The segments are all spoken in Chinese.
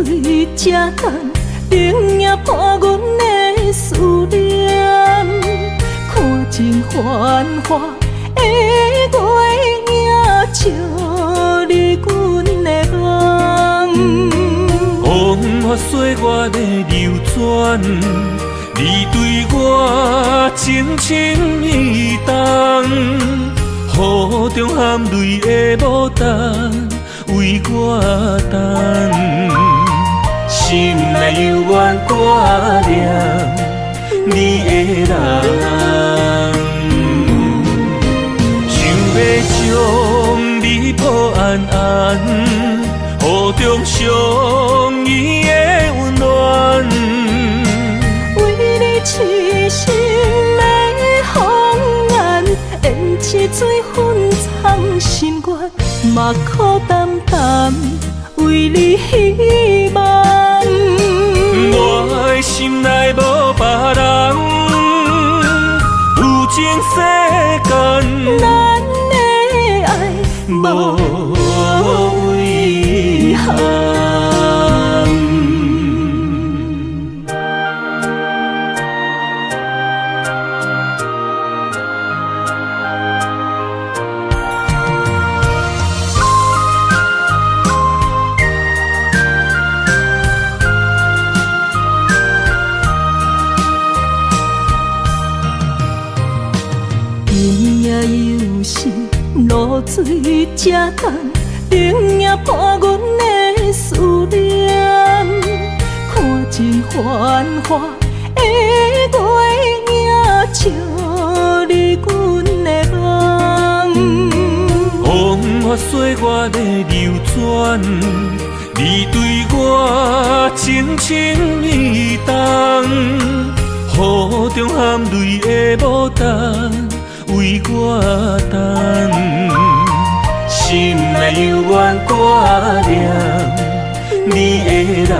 水才干，冷也破阮的思念。看情繁华的月影，照你阮的梦。风雨岁月的流转，你对我真情意重，雨中含泪的牡丹为我等，心内犹原挂念你的人，想要将你抱安安，雨中相依的温暖。为你痴心的红颜，胭脂水粉藏心愿，嘛苦淡淡为你希望。我的心内无别人，有情世间，咱的爱无遗憾。露水才干，冷也破阮的思念。看情繁华的月影，照你阮的梦。风雨岁月的流转，你对我真情意重，雨中含泪的牡丹为我等，心内犹原挂念你的人，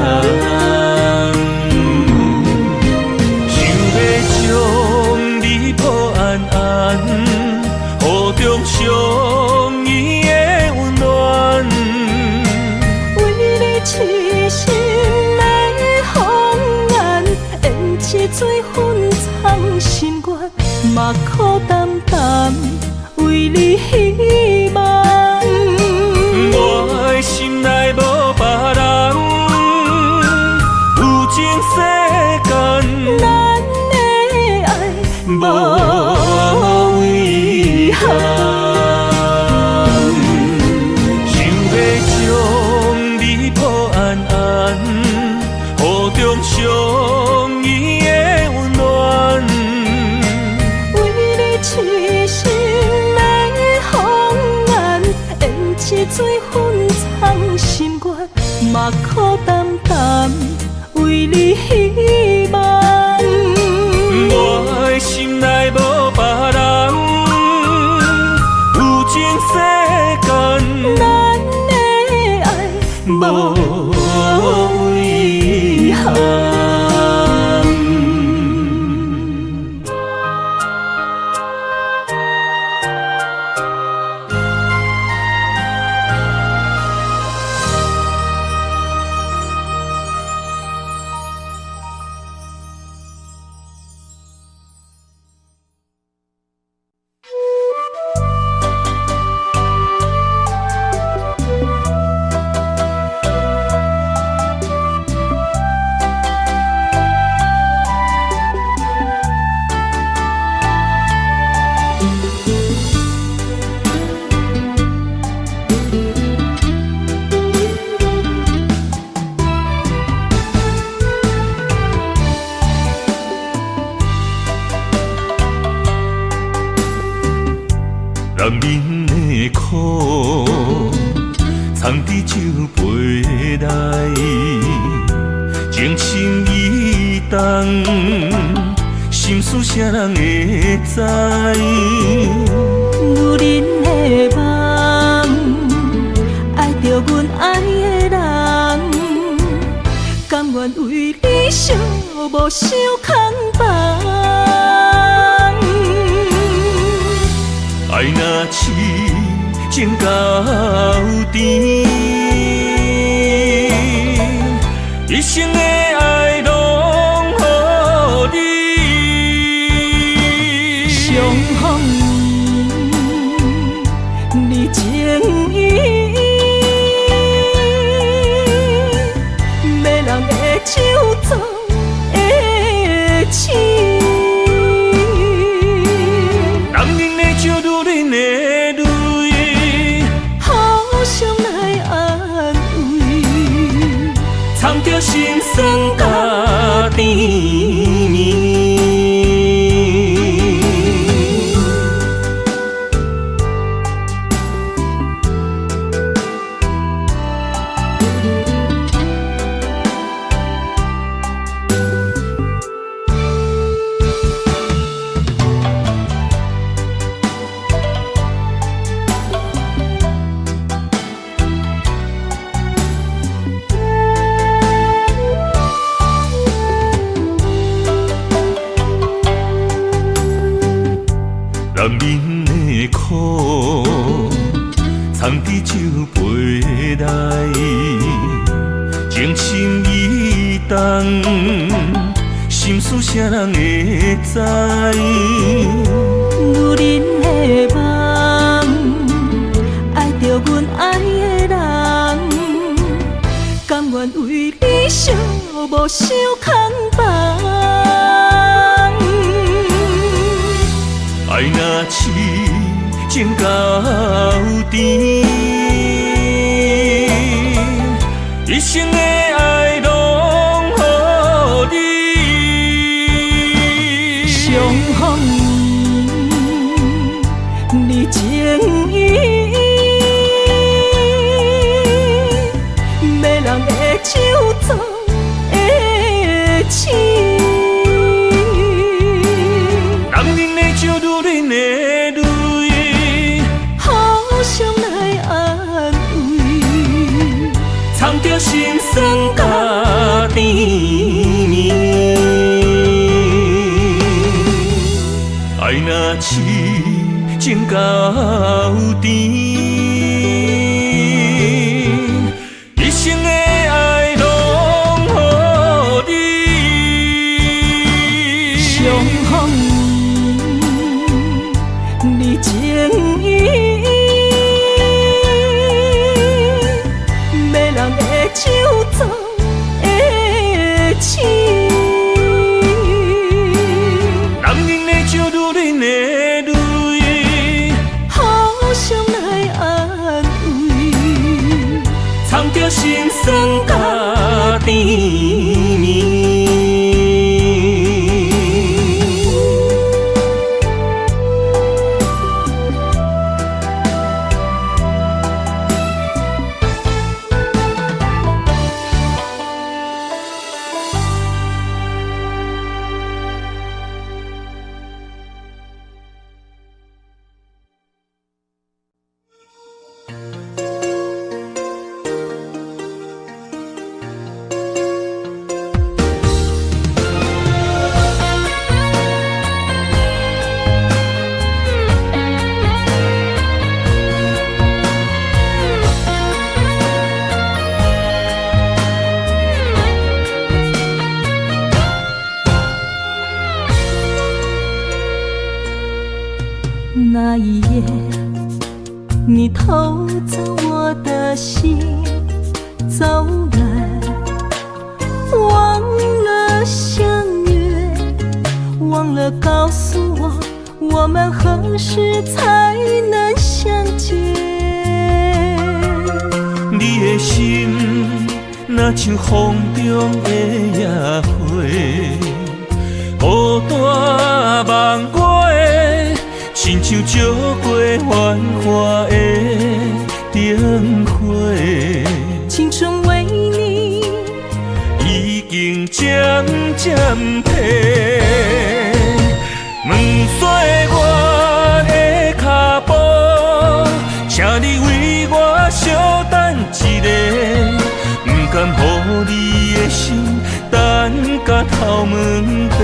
想要将你抱安安，雨中相依的温暖。为你痴心的红颜，胭脂水粉藏心愿，嘛苦淡淡为你希望。我的心内无别人，有情世间，咱的爱无遗憾。想要将你抱安安，雨中相依的温暖。痴心的红颜，胭脂水粉藏心愿，嘛苦淡淡为你希望。我的心内无别人，有情世间，咱的爱无遗憾。人民的苦，藏伫酒杯内，情深意重，心事谁人会知？女人的梦，爱着阮爱的人，甘愿为你寂寞受空房。爱若痴情到底，一生的爱拢予你。相逢你情意，迷人的手作的痴。男人的酒，女人的泪，好想来安慰，藏着心酸甲甜蜜。男人的苦，藏伫酒杯内，情深意重，心事谁人会知？女人的梦，爱着阮爱的人，甘愿为你寂寞受空房。爱若痴情到底，一生的爱拢予你。相逢你情意，迷人的手作的痴。藏着心酸甲甜蜜，爱若痴情到底，一生的爱拢予你。相逢你情意，手作的痴。男人的酒，女人的泪，好想来安慰，藏着心酸甲甜蜜。那一夜，你偷走我的心，走远，忘了相约，忘了告诉我们何时才能相见。你的心，若像风中的野花，孤单梦过。亲像照过繁华的灯火，青春为你已经渐渐褪。问岁我的脚步，请你为我稍等一下，不甘予你的心等甲头毛白。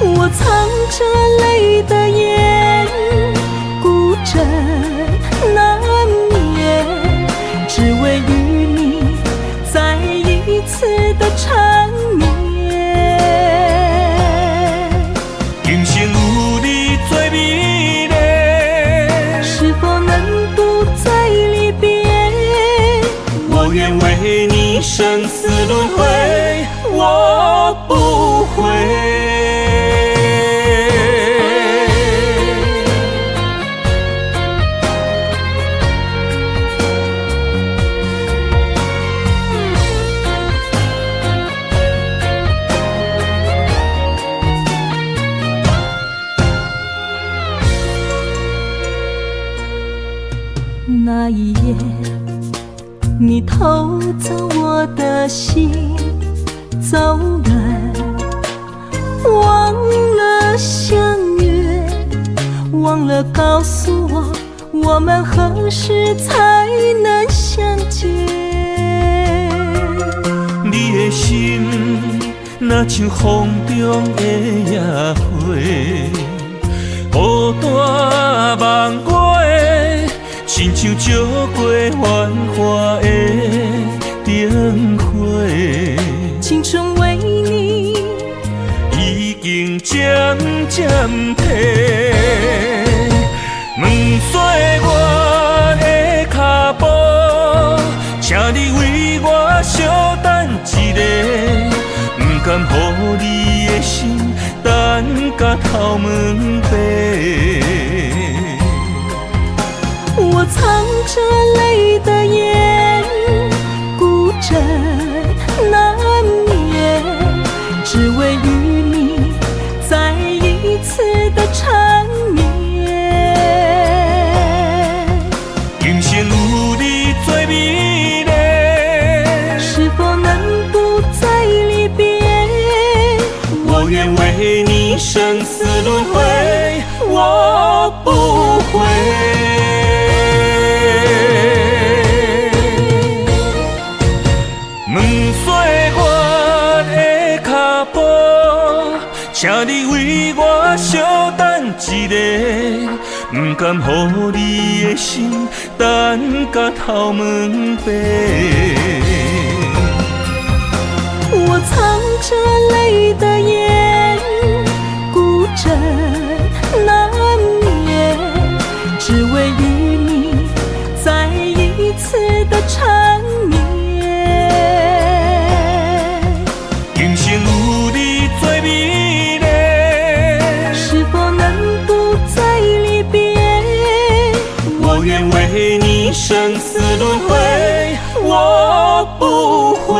我藏着泪的眼，孤枕难眠，只为与你你生死轮回，我不悔。那一夜，你偷走我的心，走远，忘了相约，忘了告诉我们何时才能相见。你的心，若像风中的野花，孤单望我的，亲像照过繁华的灯火。青春为你已经渐渐褪，问岁月的脚步，请你为我稍等一下，不甘予你的心等到头毛白。我藏着泪的眼，孤枕难眠，只为与你再一次的缠绵。今生有你最美丽，是否能不再离别？我愿为你生死轮回，我不悔。请你为我稍等一下，不甘予你的心等到头毛白。我藏着泪的眼，孤枕难眠，只为与你再一次的缠绵。今生有你最美丽，我愿为你生死轮回，我不悔。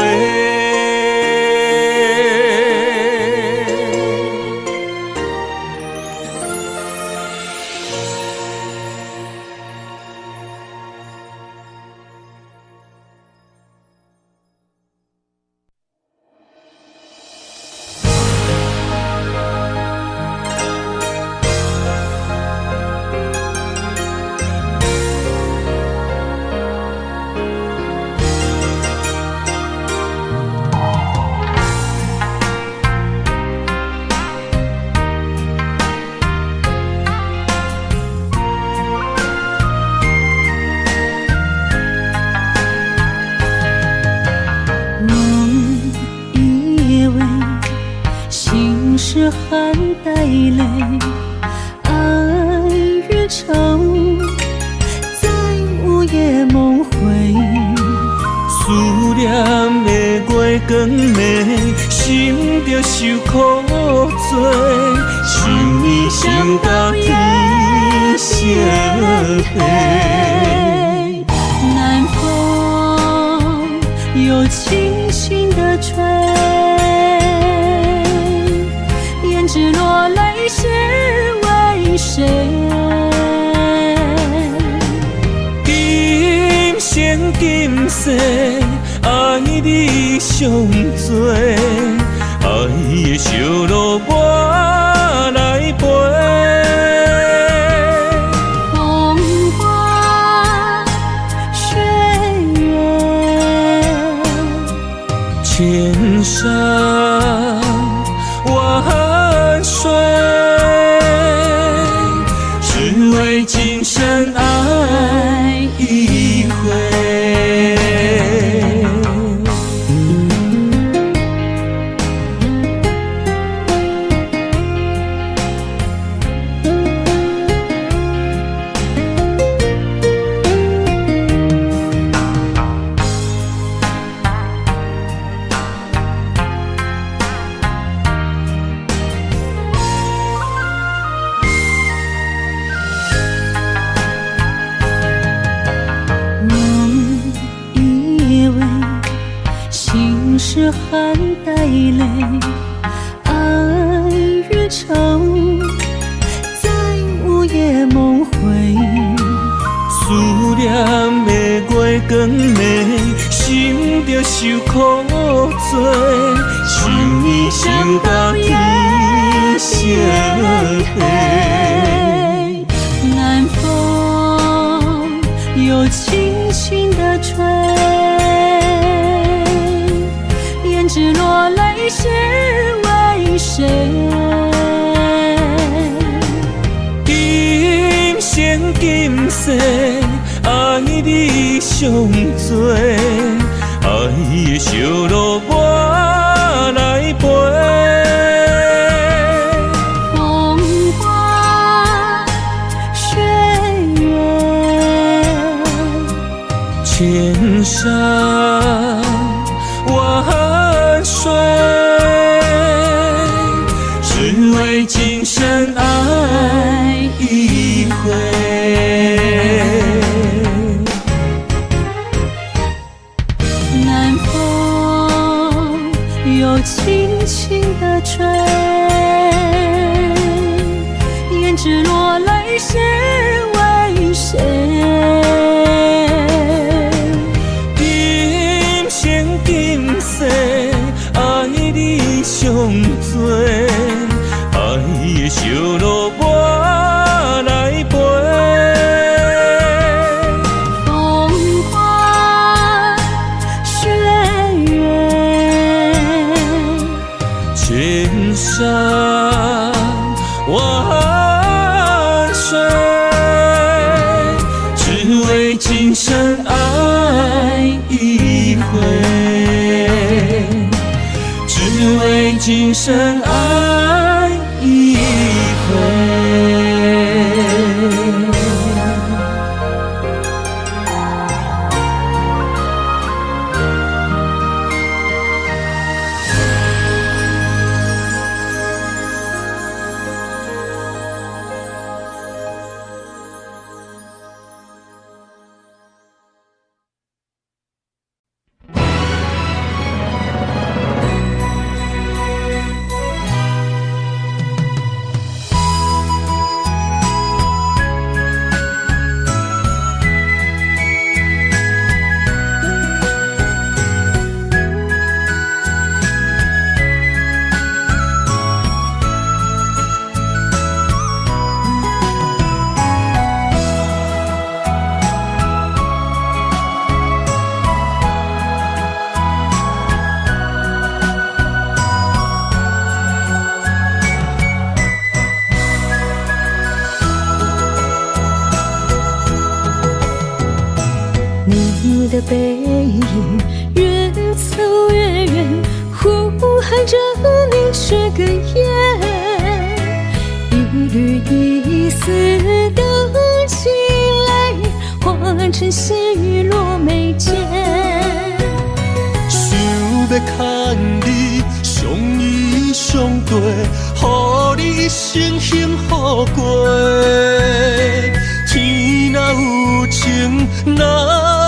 是含带泪，爱与愁在午夜梦回。思念的月光暝，心着受苦罪，想你想到天色黑。南风又轻轻地吹，胭脂落泪是为谁？今生今世爱你上多，爱的小路我来陪。风花雪月，千山万水，只为今生爱一回。是含带泪，爱与愁在午夜梦回。思念的月光暝，心着受苦做，想伊想到天色黑。南风又轻轻地吹，胭脂落泪是为谁？今生今世，爱你上多，爱的烧路我来陪。风花雪月，千山万水，只为今生爱一回。南风又轻轻地吹，胭脂落泪是为谁？今生今世，爱你上多，爱的烧路我来陪。风花雪月，千山万水，只为今生爱一回，只为今生爱一回。你的背影越走越远，呼喊着凝却哽咽，一缕一丝的凄泪化成细雨落眉间。想要牵你相依相对，予你一生幸福过。天若有情，哪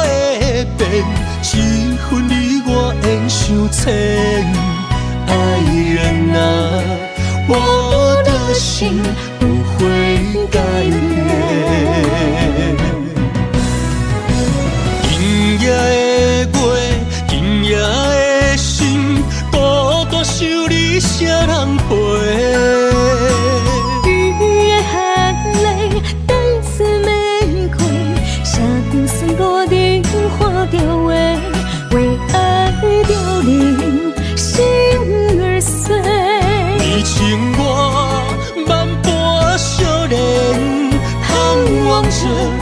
会变？一分你我缘相牵，爱人啊，我的心不会改变。今夜的月，今夜的心，孤单想你谁人陪？雨夜含泪，带刺玫瑰，下定森落定花凋萎，为爱凋零，心儿碎。你情我万般相恋，盼望着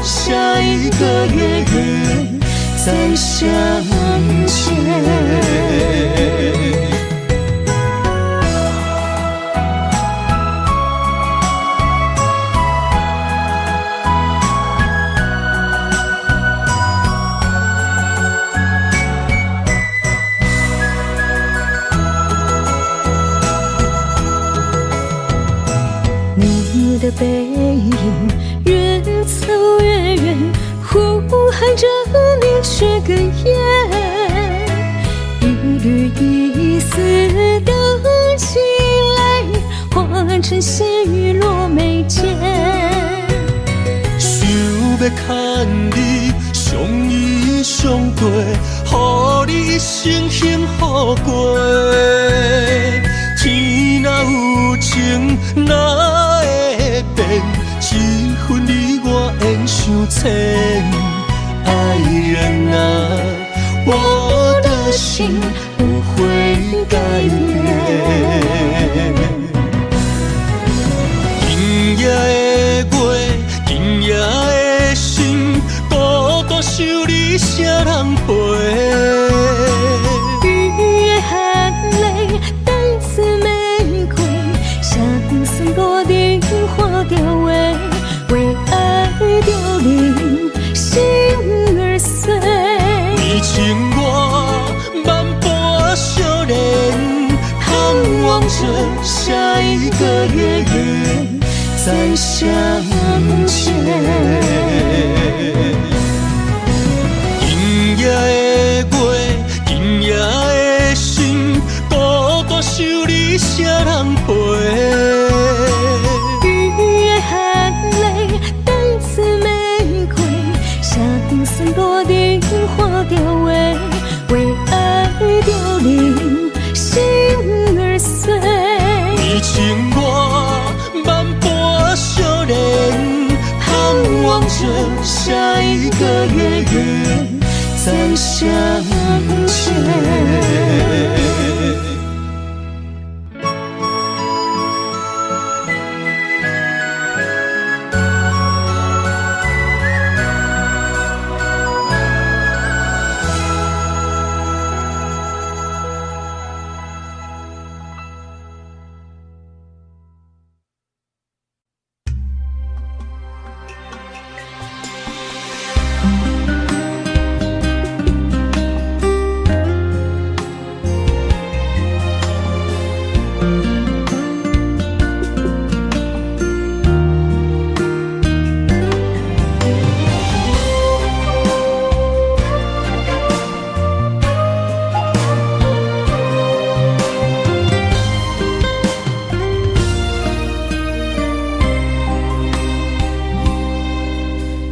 下一个月再相见。你的背影越走越远，呼喊着凝却哽咽，一缕一成细落眉间。想要牵你相依相陪，予你一生幸福过。天若有情，哪会变？一分你我缘相牵。爱人啊，我的心不会改变。今夜的月，今夜的心，孤独想你谁人陪？雨的含泪，等似玫瑰，下定算多的花凋萎，为爱凋零，心儿碎。你情我万般相恋，盼望着下一个月再相见。今夜的月，今夜的心，孤独想你谁人陪？雨的含泪，等似玫瑰，下定算多的花凋萎，为爱凋零，心儿碎。你情我万般相恋，盼望着下一个月再相见。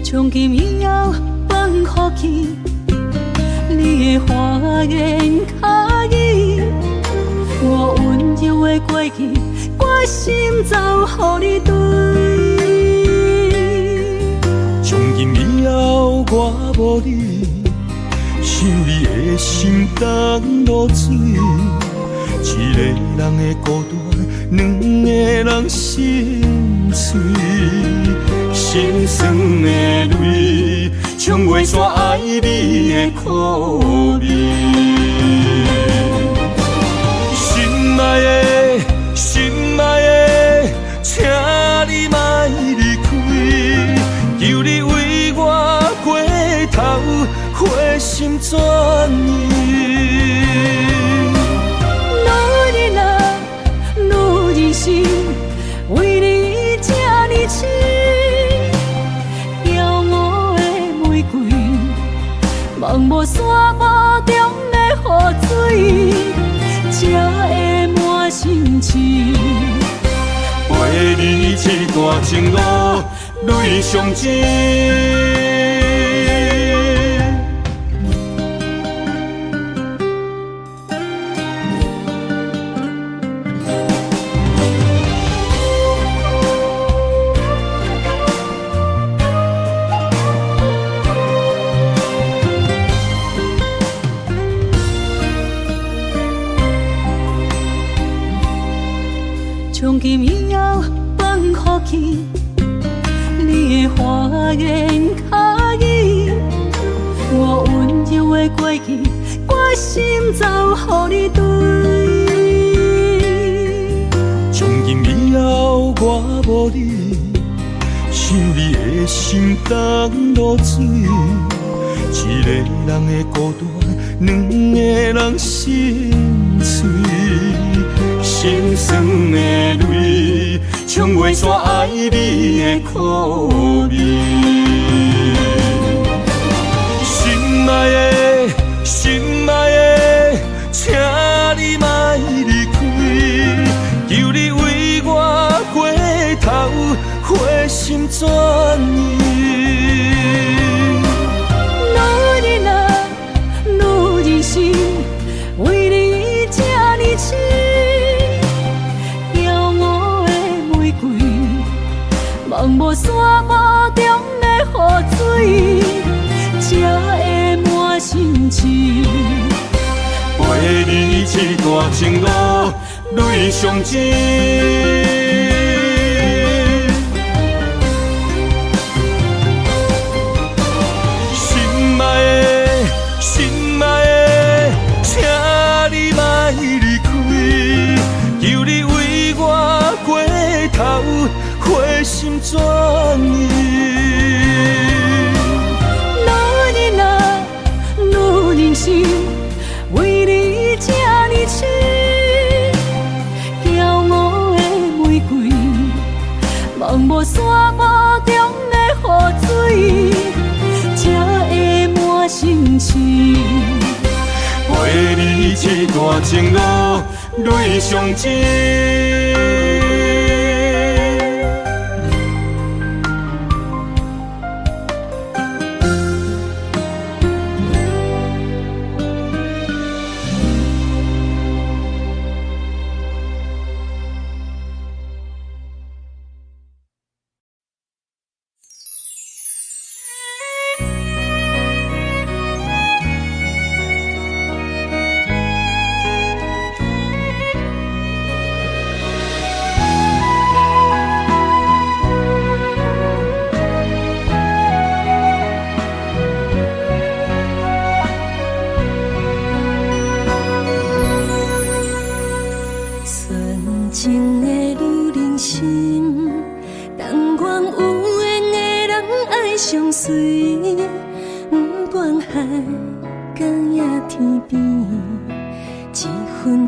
从今以后放予去，你的花言巧语，我温柔的过去，我心早予你对。从今以后我无你，想你的心当落水。一个人的孤单，两个人心碎。心酸的泪，冲袂煞爱你的苦味。心爱的，心爱的，请你莫离开，求你为我过头，花心全意。女人啊，女人心，为你这呢痴。望无山坡中的雨水，才会满心情。陪你这段情路，泪上甜。从今以后放予去，你的花言巧语，我温柔的过去，我心早予你对。从今以后我无你，想你的心当落水。一个人的孤单，两个人心碎。心酸的泪，冲袂煞爱你的苦味。心爱的，心爱的，请你莫离开，求你为我你这段情路泪伤情。心爱的，请你莫离开，求你为我过头，花心全意。路人心，为你这呢痴，骄傲的玫瑰，望无山坡中的雨水，才会满心情。陪你这段情路泪伤情。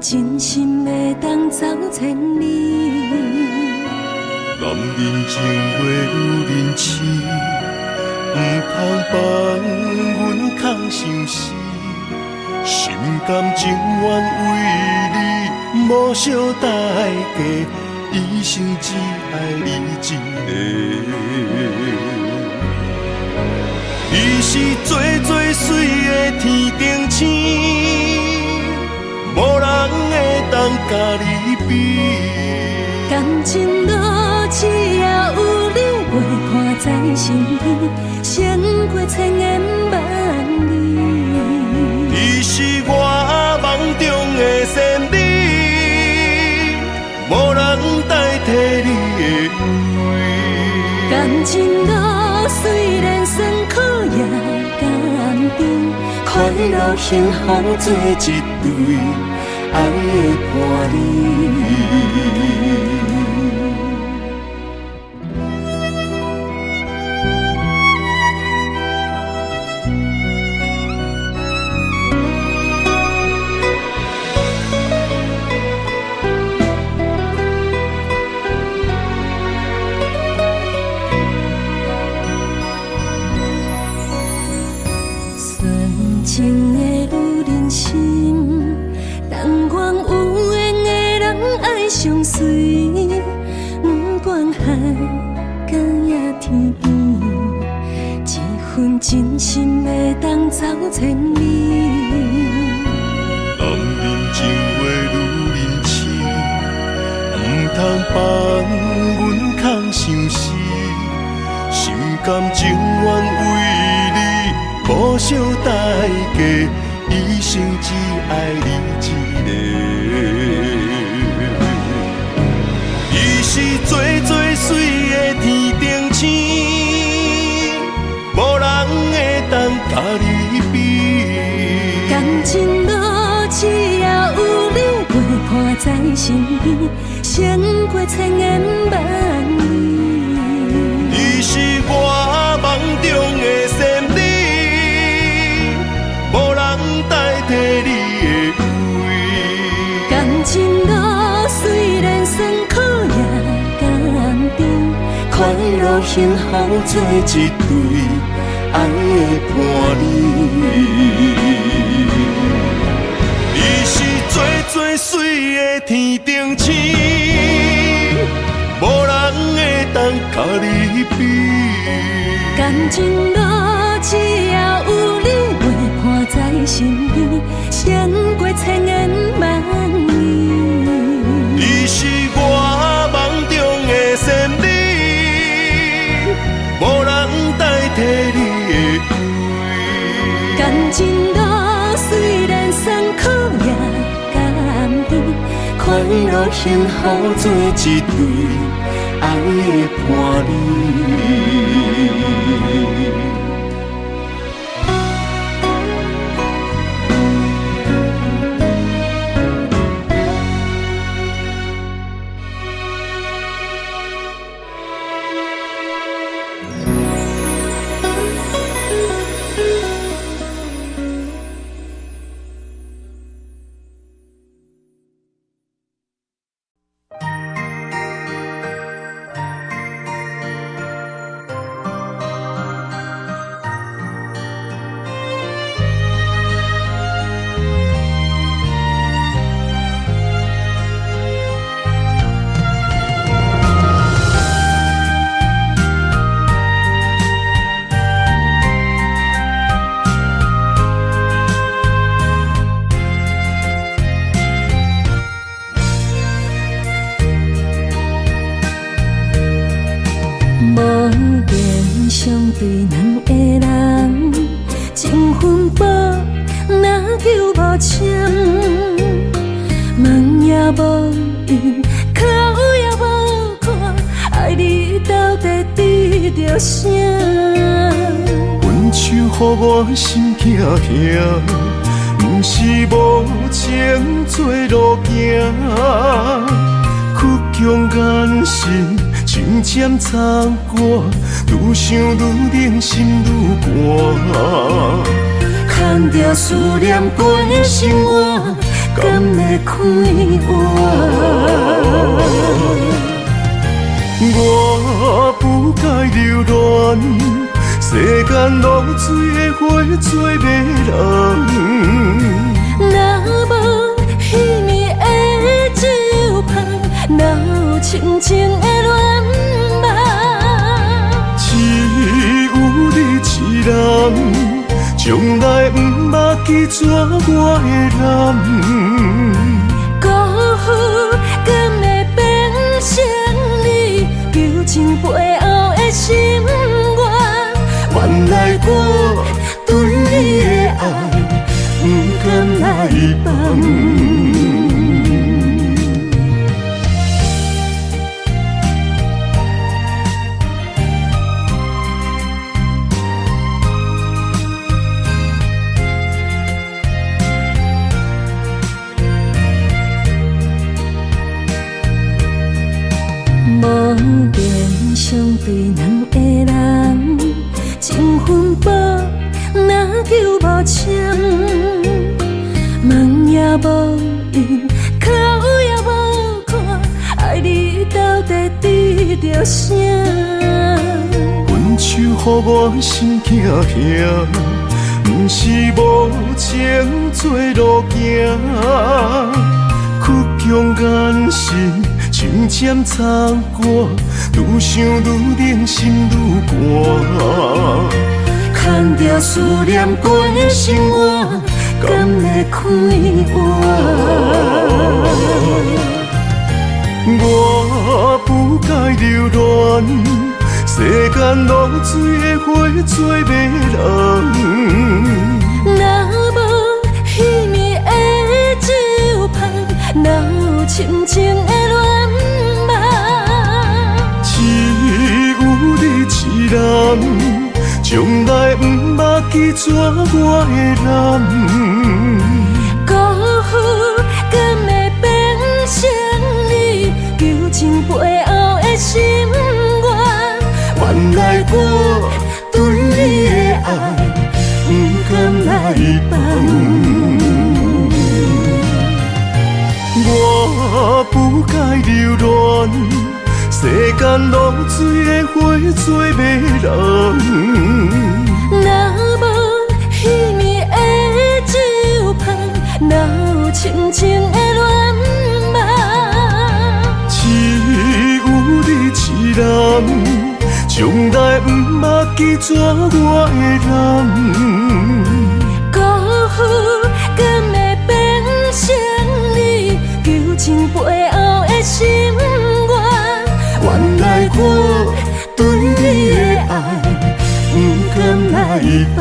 真心会当走千里，男人情话女人痴，唔通放阮空相思，心甘情愿为你无惜代价，一生只爱你一个。你是最最水的天顶星。无人会当甲你比，感情路只要有你陪伴在身边，胜过千言万语。你是我梦中的仙女，无人代替你的美。感情路虽然酸苦也甘甜，快乐幸福做一对。爱的伴侣。纯情的女人心，但愿有缘的人爱相随，不管海角也天边，一份真心会当走千里。男人情话女人痴，唔通放阮空相思，心甘情愿为你无惜代价，一生只爱你一个。你是最最水的天顶星，无人会当甲你比。感情路只要有你陪伴在身边，胜过千言万语。你是我梦中的仙女，无人代替你的美。感情路虽然酸苦也甘甜，快乐幸福做一对爱的伴侣。你是最最水的天顶星，无人会当甲你比。感情路只要有你陪伴在身边，胜过千言万语。你是我梦中的仙女，无人代替你的美。感情路虽然酸苦也乐献予做一对爱的伴侣。相对两个人，情分薄，若求无签，梦也无用，口也无看，爱你到底得着啥？分手予我心惊惊，不是无情做路行，曲终眼神。情渐残寒，愈想愈冷，心愈寒。牵着思念关心我，敢会开换？我不该留恋，世间落水的花做迷人。若无彼暝的酒香，哪有深情的恋？人从来不捌记住我的男，辜负敢会变成你旧情背后的心愿？原来我对你的爱不敢来放。无缘相对两个人，情分薄，若求无签，梦也无用，口也无看，爱你到底得着啥？分手予我心惊惊，不是无情做路行，曲终眼神。情渐残寒，愈想愈冷，心愈寒。牵着思念关心我，敢会开换？我不该留恋，世间落水的花做迷人。若无彼暝的酒香，哪有深情的恋？人从来不捌记住我的男，辜负敢会变成你旧情背后的心愿？原来我对你的爱不敢来放。我不该留恋。世间落水的花做迷人，若无彼暝的酒香，哪有深情的恋只有你一人，从来不捌记住我的男，辜负敢会变成你旧情背后的心愿？原来我对你的爱不敢来放。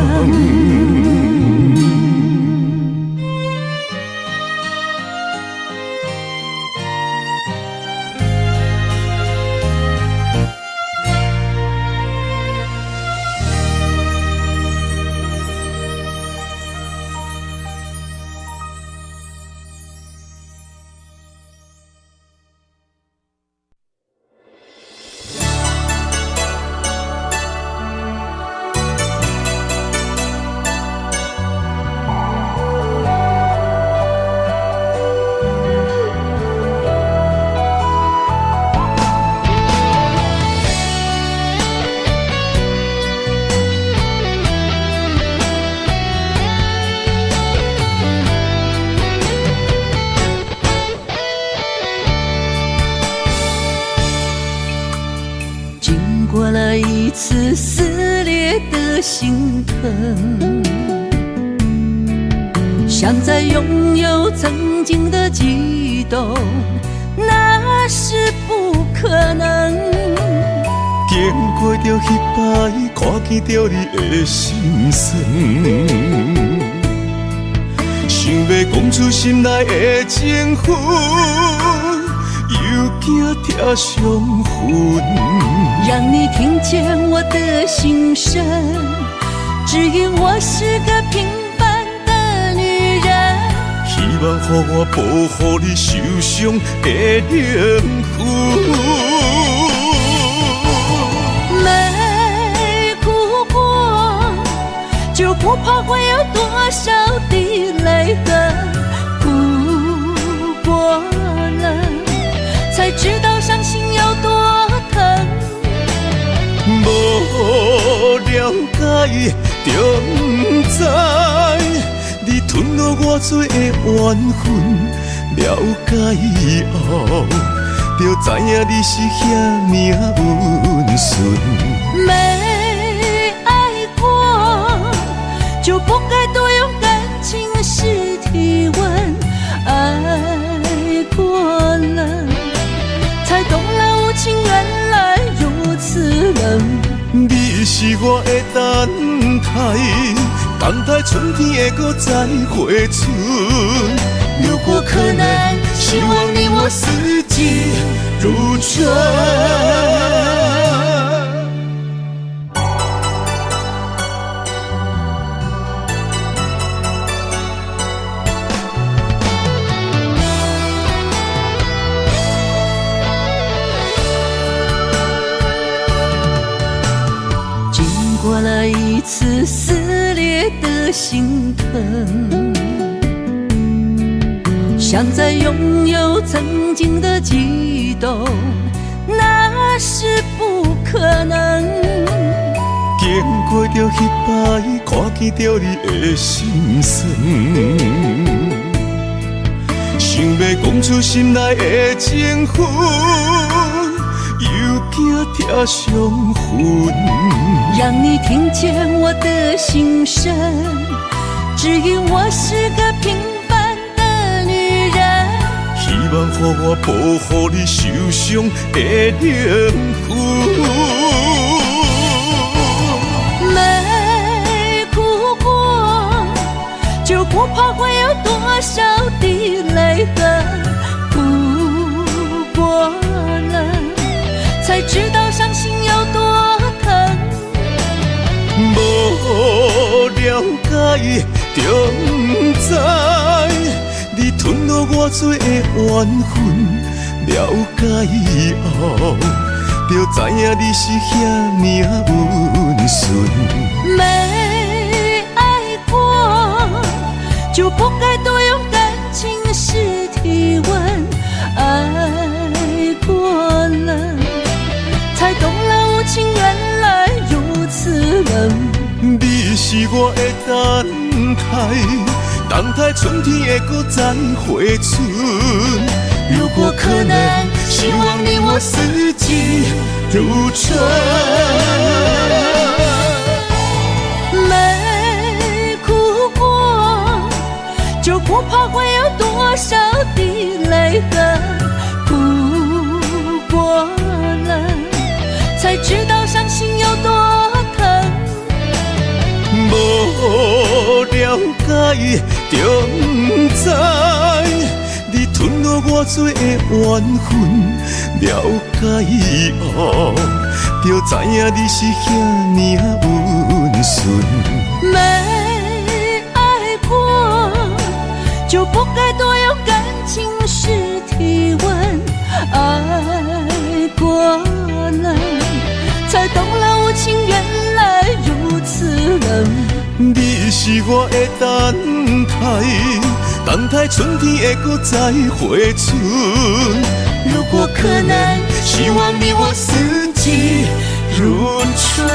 心疼。想再拥有曾经的悸动，那是不可能。经过着彼摆，看见着你的心酸，想要讲出心内的情绪，又惊贴伤痕。让你听见我的心声，只因我是个平凡的女人。希望予我保护你受伤的灵魂。没哭过，就不怕会有多少滴泪痕。哭过了，才知道伤心有多疼。无了解就不知，你吞落我多的缘分。了解以后，就知影你是遐命温顺。没爱过，就不该多用感情试体温。爱过了，才懂了无情原来如此冷。你是我的等待春天会搁再回春。如果可能，希望你我四季如春。经过了一次撕裂的心疼，想再拥有曾经的悸动，那是不可能。经过着彼摆，看见着你的心酸，想要讲出心内的情绪，又惊贴伤痕。让你听见我的心声，只因我是个平凡的女人。希望予我保护你受伤的灵魂。没哭过，就不怕会有多少滴泪痕。哭过了，才知道伤心有多疼。无了解就不知，你吞落我多的缘分。了解以后，就知影你是遐命温顺。没爱过，就不该多用感情试体温。爱过了，才懂了无情原来如此冷。你是我的等待春天会搁再回春。如果可能，希望你我四季如春。没哭过，就不怕会有多少滴泪痕。哭过了，才知道伤心有多疼。无了解就不知，你吞落我多的缘分。了解以后，就知影你是遐命温顺。没爱过，就不该多用感情试体温。爱过了，才懂了无情原来如此冷。你是我的等待春天会搁再回春。如果可能，希望你我四季如春。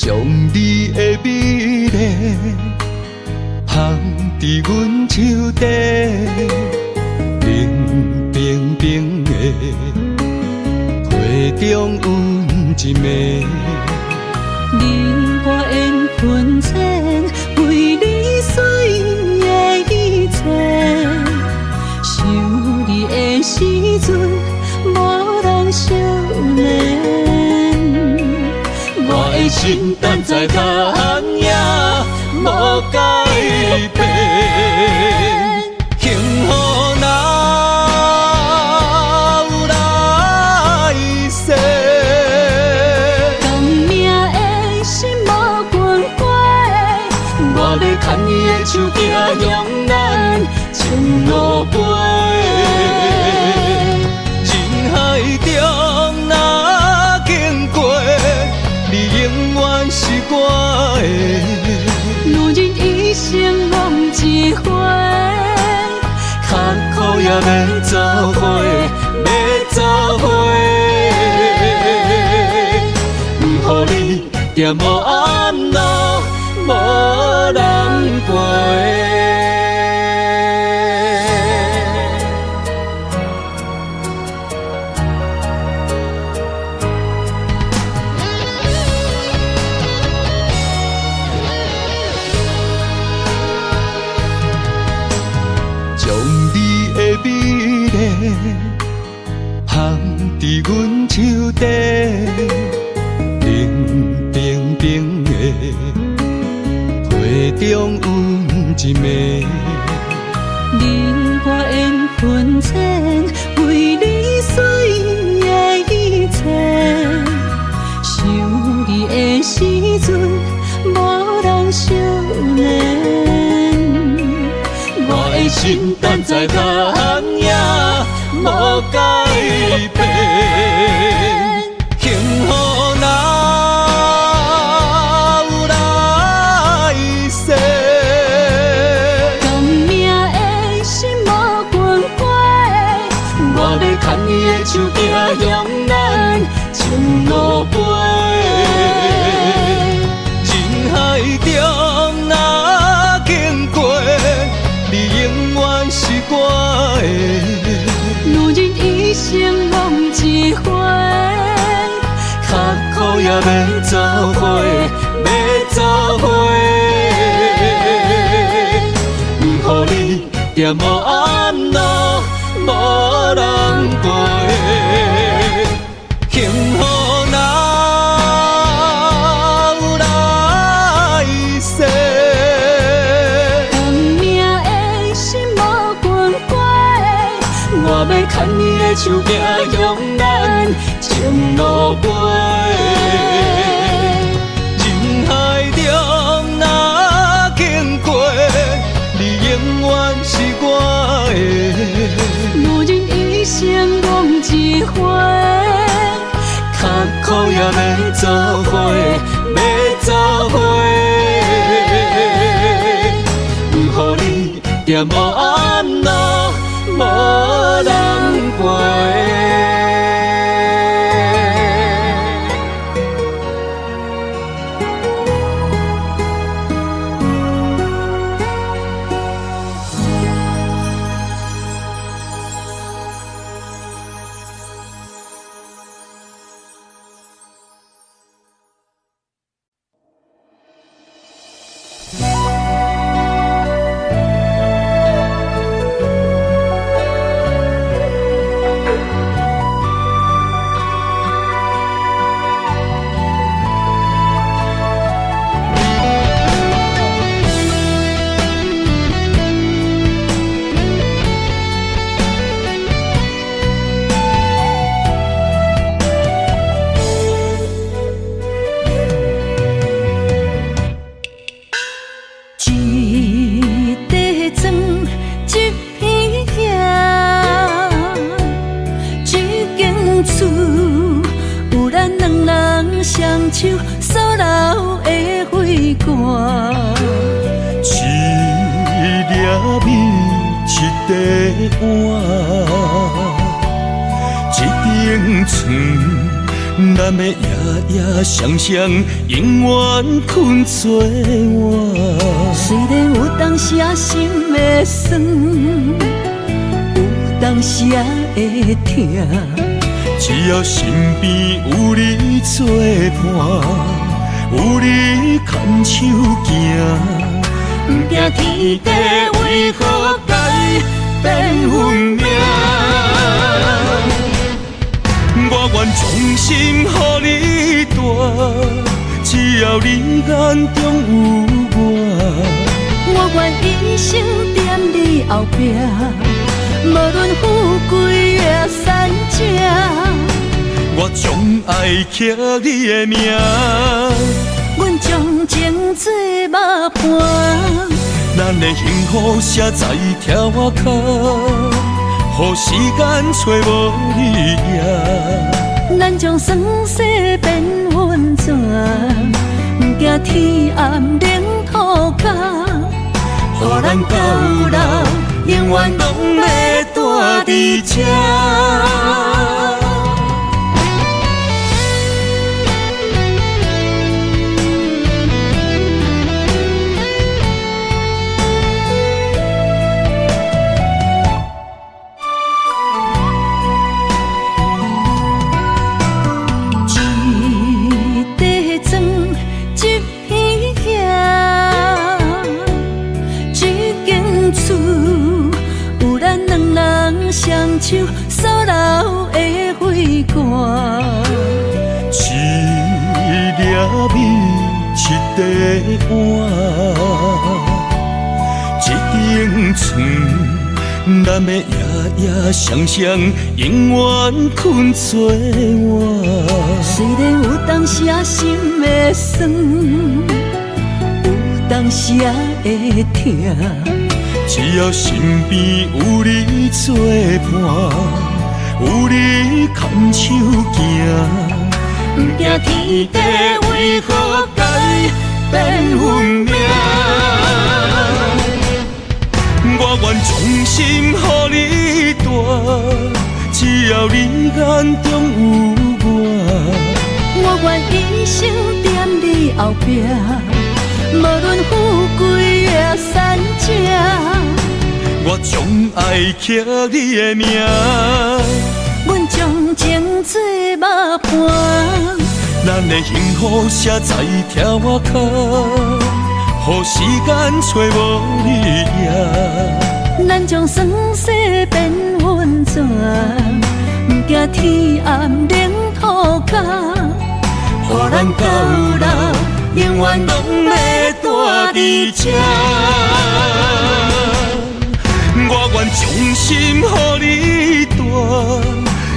将你的美丽放伫阮手底，冰冰冰的皮中温一暝。你我缘分浅，为你随的一切。想你的时阵，无人少年。我的心等在答案也无改变，幸福哪有来世？甘命的心无关过，我要牵你的手行向咱情路飞。人海中若经过，你永远是我的。路人一生梦一回，较苦也要走伙，要走伙。不予你在无暗路，无人陪。美丽放伫阮手底，冰冰冰的皮中温一暝。你我缘分浅，为你随的一切。想你的时阵，无人少年。我的心等在答案也无改变，幸福哪有来世？甘命的心无关过，我要牵你的手行向咱情路飞。人海中若经过，你永远是我的。路人一生梦一回，较苦也要走伙，要走伙。不予你在无暗路，无人陪。幸福哪有来世？我要牵你的手行向咱情路飞。人海中若经过，你永远是我的。路人一生梦一回，较苦也要走伙，要走伙。不予你在无暗路，无人陪。双手所留的花冠，一粒米，一块碗，一顶床，咱要夜夜双双，永远困做伴。虽然有当时啊心会酸，有当时啊会痛，只要身边有你作伴，有你牵手行。不惊天地为何改变运命？我愿衷心予你带，只要你眼中有我。我愿一生踮你后壁，无论富贵也善正。我将爱刻你的名，阮将情做肉伴。咱的幸福写在条脚，予时间找无你影。咱将酸涩变温泉，不惊天暗冷土角。予咱到老，永远拢要住伫这。双手所留的花冠，一粒米，一块碗，一顶床，咱要夜夜双双，永远困做伴。虽然有当时啊心会酸，有当时啊会痛。只要身边有你作伴，有你牵手行，不惊天地为何改变运命。我愿衷心予你带，只要你眼中有我。我愿一生踮你后壁，无论富贵也善正。我将爱刻你的名，阮将情做肉伴。咱的幸福写在条脚，予时间找无你影。咱将酸涩变温泉，不惊天暗冷土角。予咱到老，永远拢要住伫这。我愿衷心予你带，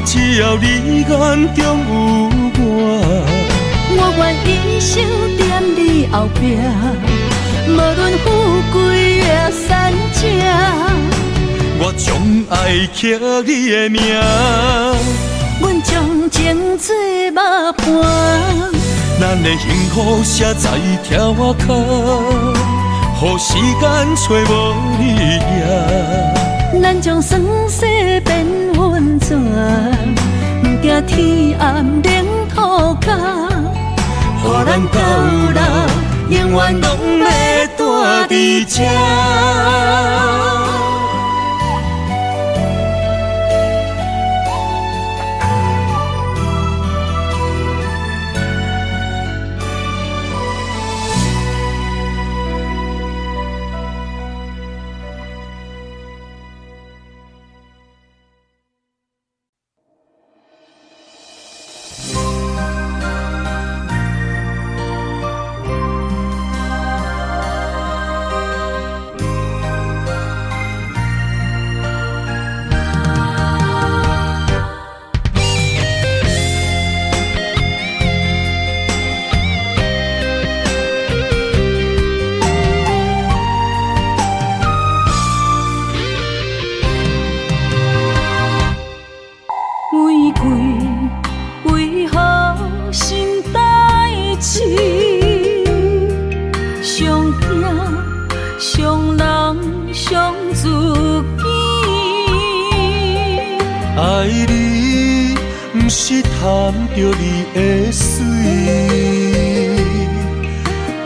只要你眼中有我。我愿一生踮你后壁，无论富贵也善正。我将爱刻你的名，阮将情做肉伴。咱的幸福写在条脚，予时间找无你影。咱将酸涩变温泉，不惊天暗冷土角。予咱到老，永远拢要住伫这。是贪着你的水，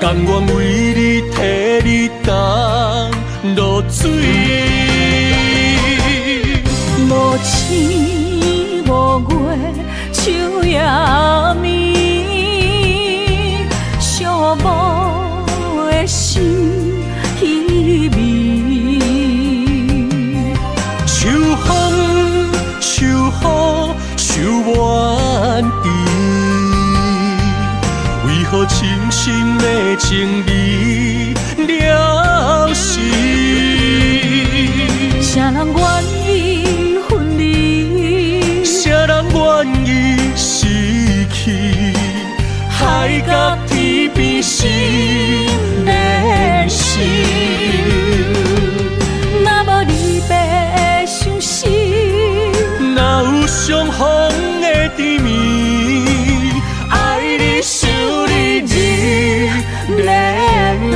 甘愿为你替你担落水。无星无月，秋夜暝，寂寞的心稀微。秋风秋雨秋怨意，为何深深的情义了时？啥人愿意分离？谁人愿意失去？海角天边心连心。若无离别伤心，哪有相逢的甜蜜？爱你想你日连绵。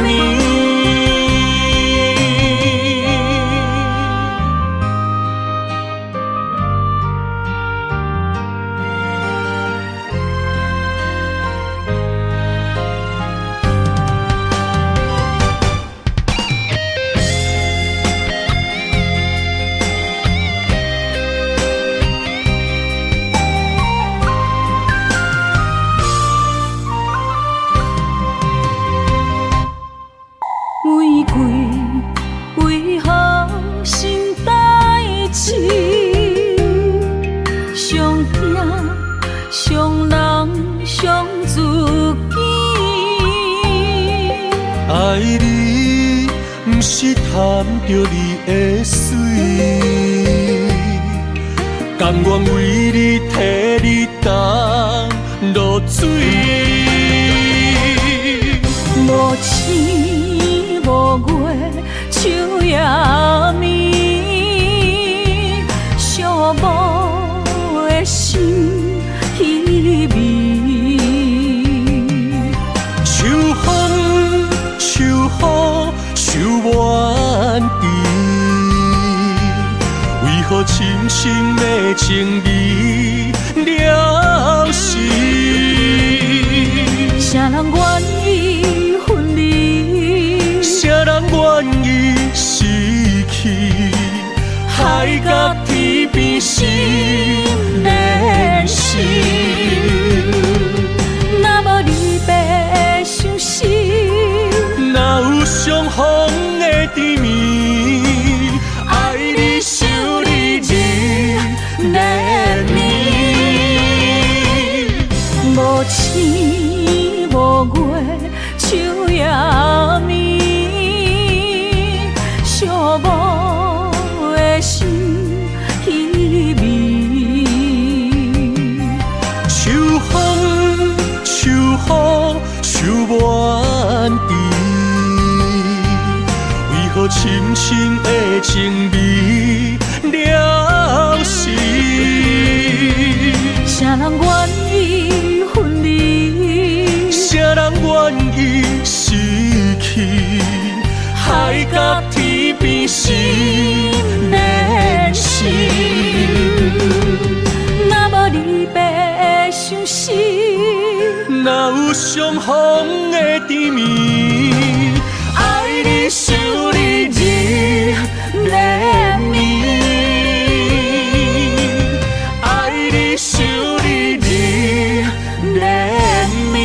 玫瑰为何心代志？上惊上人上自己。爱你不是贪着你的水，甘愿为你替你担落水。无星无月，秋夜暝，寂寞的心稀微。秋风秋雨秋怨意，为何深深的情义了时？啥人愿意分离？谁人愿意失去？海角天边心连心。若无离别伤心，哪有相逢的甜蜜？爱你想你日连绵。无星无月，秋夜暝，寂寞的心稀微。秋风秋雨秋怨意，为何深深的情味了时？啥人愿意分离？谁人愿意失去？海角天边心连心。若无离别伤心，哪有相逢的甜蜜？爱你想你日连绵。爱你想你日连绵。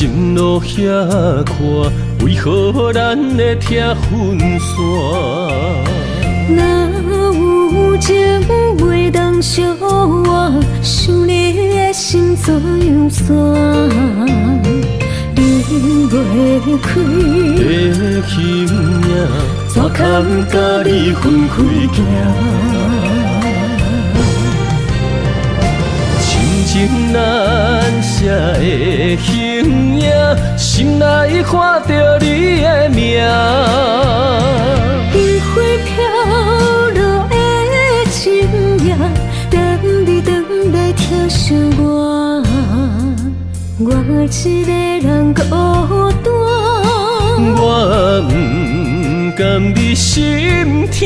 情路遐宽，为何咱会拆分散？若有情袂当相换，想你的心怎样散？离袂开的形影，怎堪甲你分开行？亲情难舍的形影，心内看着你的名。烟花飘落的深夜，等你回来疼惜我，我一个人孤单。我不甘你心痛，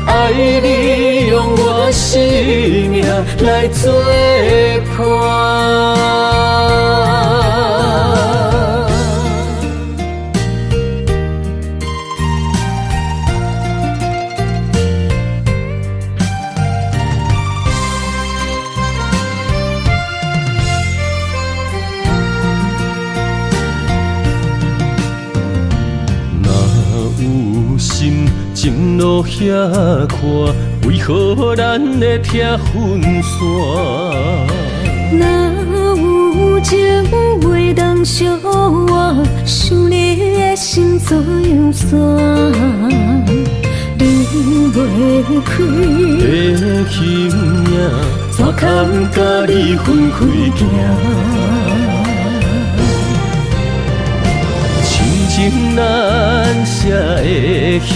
爱你用我生命来作伴。情路遐宽，为何咱会拆分散？若有情袂当相换，想你的心怎样散？离袂开的形影，怎堪甲你分开行？情难舍的形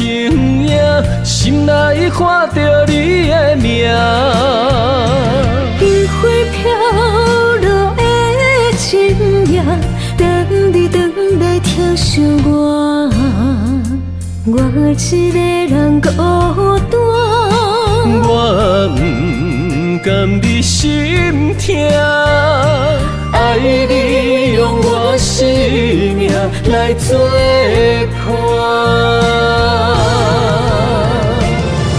影，心内看着你的名。烟花飘落的深夜，等你回来疼惜我，我一个人孤单。我不甘你心痛，爱你用我生命来作伴。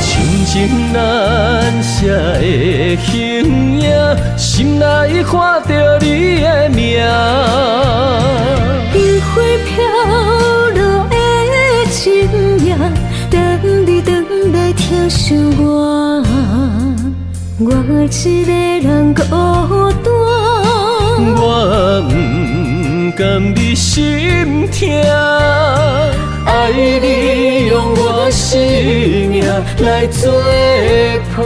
亲情难舍的形影，心内看着你的名。烟花飘落的深夜，等你回来疼惜我，我一个人孤单。我不甘你心痛，爱你用我生命来作伴。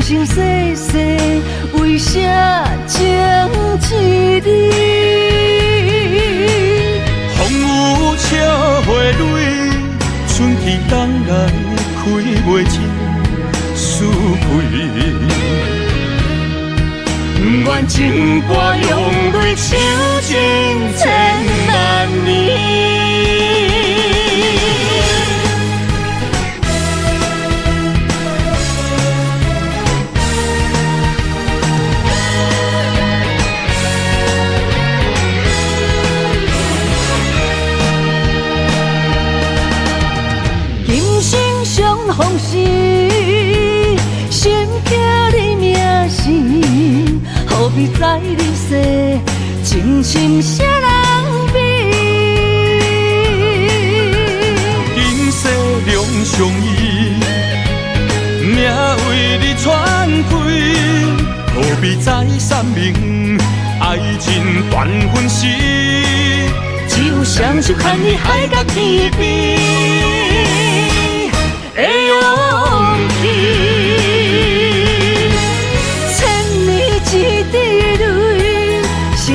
生世世，为啥情一字？风雨车花蕊，春去冬来，开袂尽思开。不愿情歌用泪唱尽千万年。往事，心刻你名字，何必在你世，情深啥人比？今世两相依，命为你传开，何必再三明？爱情断分时，只有双手牵你海角天边。的勇气，千年一滴泪，是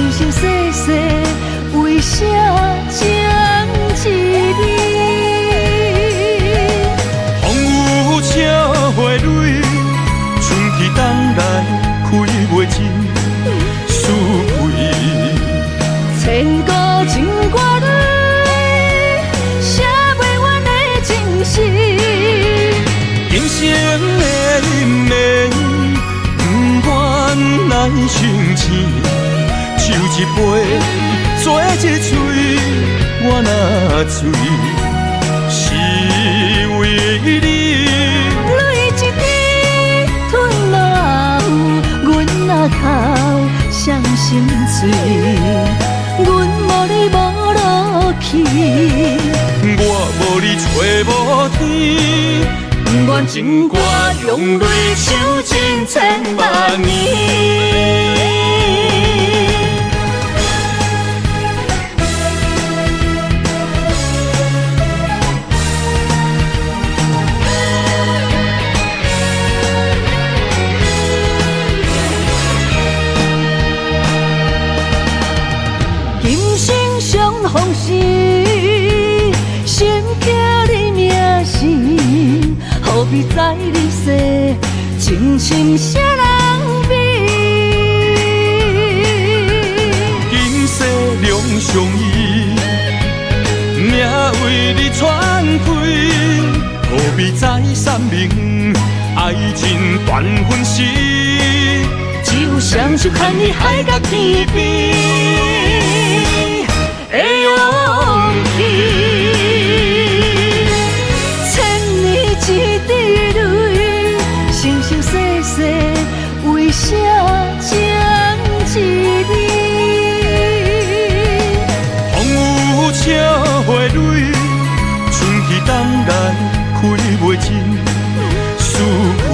的因缘，不愿来相牵。手一杯，做一嘴，我若醉，是为你。泪一滴吞落喉，阮若哭伤心碎，阮无你无落去，我无你找无天，愿情歌用泪唱尽千万年。往事，心刻你名字，何必在你世，情深谁人比？今世两相依，命为你传开，何必再三明，爱情断分时，只有双手牵你海角天边。的勇气，千年一滴泪，生生世世为啥情一你？风雨车花蕊，春去冬来开袂尽思归。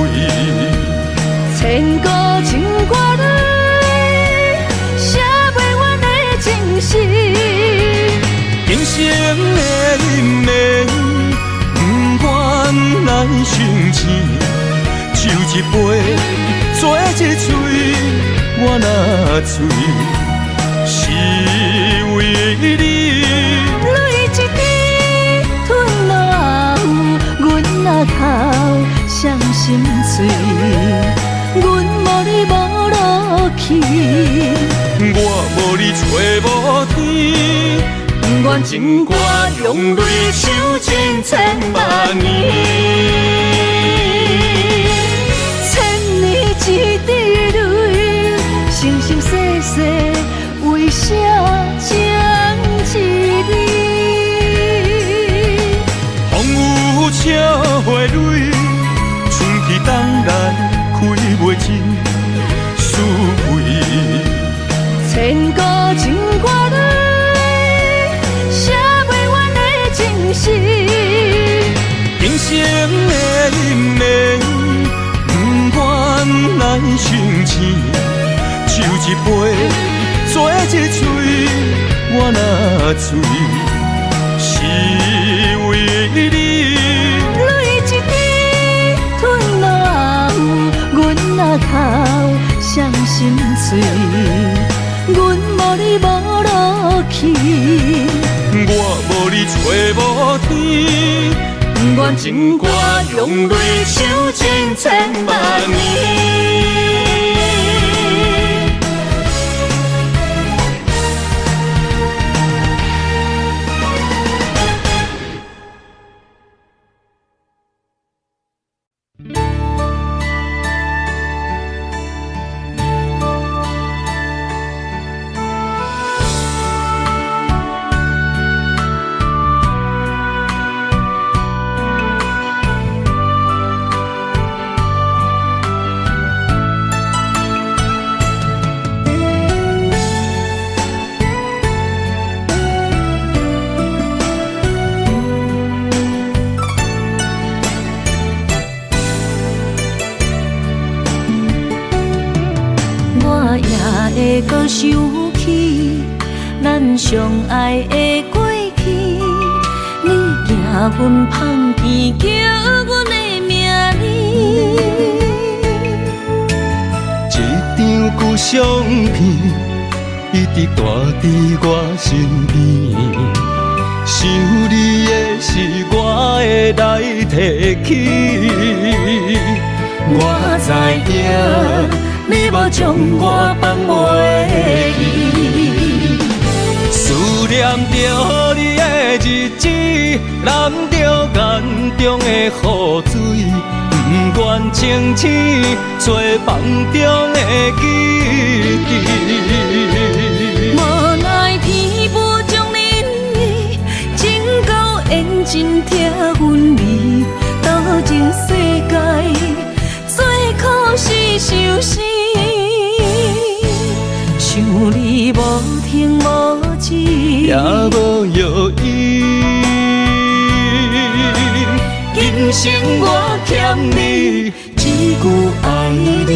千古情歌里，写袂完的情诗。今生的因缘，不愿来相牵。手一杯，做一嘴，我若醉，是为你。泪一滴吞落喉，阮若哭伤心碎，阮无你无落去，我无你找无天。愿情歌用泪唱尽千万年，千年一滴泪，生生世世为啥情一你？风雨车花蕊，春去冬来开袂尽思归。千古情歌里。是今生的因缘，不愿来相牵。手一杯，做一嘴，我若醉，是为你。泪一滴吞落喉，阮若哭伤心碎，阮无你无落去。我无你找无天，愿情歌用泪唱尽千万年。会搁想起咱相爱的过去，你行阮芳田，叫阮的名字。一张旧相片，一直挂伫我身边。想你的时，我会来提起。我知影。你无将我放袂记，思念着你的日子，淋着眼中的雨水，不愿清醒做梦中的记忆。无奈天无将恁的情到缘尽拆分离，斗阵世界最可是受死。想你无停无止，也无药医。今生我欠你一句爱你。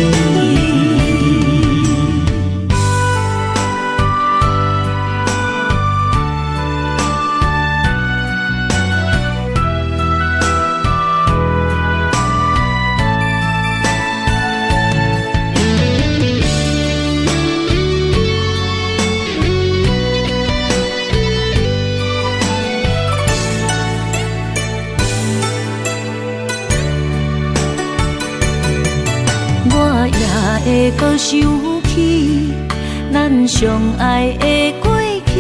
会搁想起咱相爱的过去，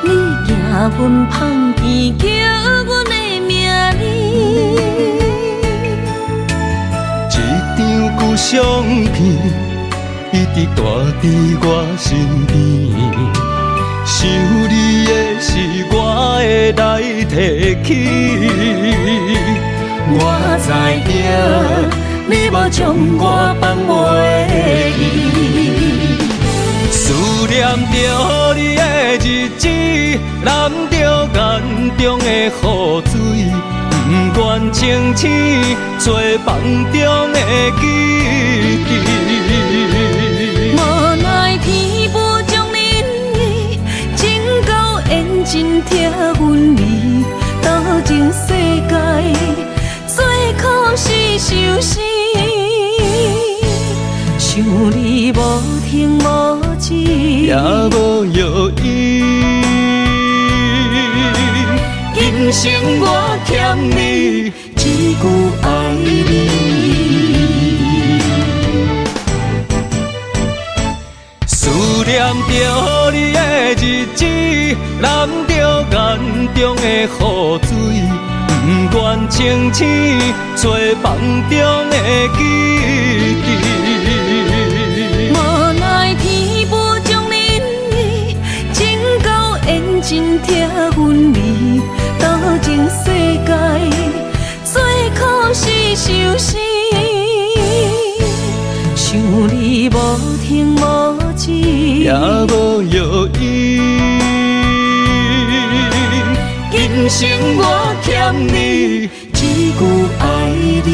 你行阮芳片，叫阮的名字。一张旧相片，一直带伫我身边。想你的是我会来提起，我知影。你无将我放袂记，思念着你的日子，淋着眼中的雨水，不愿清醒做梦中的记忆。无奈天无将恁的情到缘尽拆分离，斗阵世界最可是受死。想你无停无止，也无药医。今生我欠你一句爱你。思念着你的日子，淋着眼中的雨水，不愿清醒做梦中的记忆。无奈天无将恁的情到缘尽拆分离，斗阵世界最可是受死。想你无停无止，也无药医。今生我欠你一句爱你。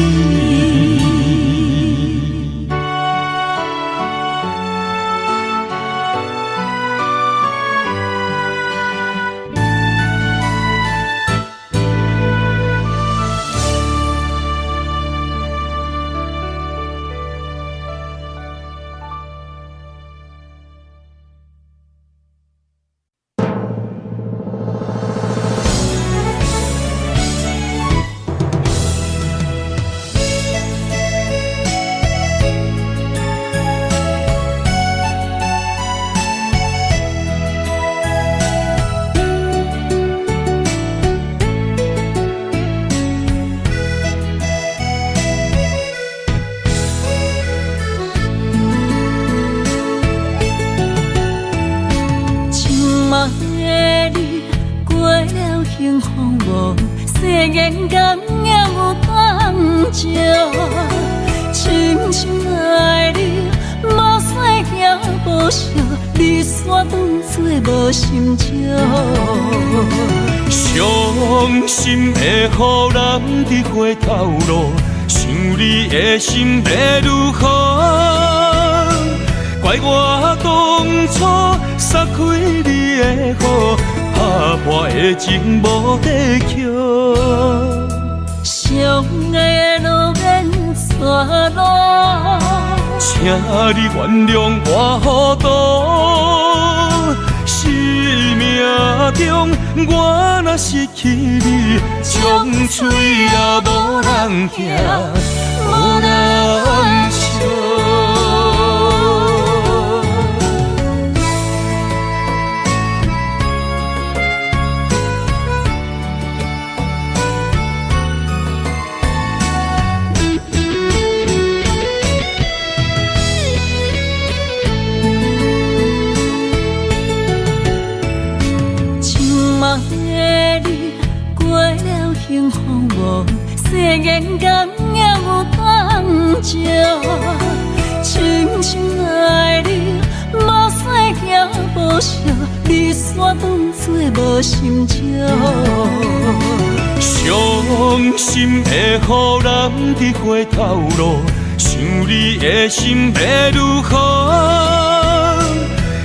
伤心会予人伫回头路，想你的心要如何？怪我当初撒开你的雨，打破的情无地桥。相爱的路免错路，请你原谅我糊涂。生命中我若失去你，将嘴也无人听，无人笑。眼光也有感情，深深爱你，无使行无舍，你煞当作无心情。伤心会予人伫回头路，想你的心要如何？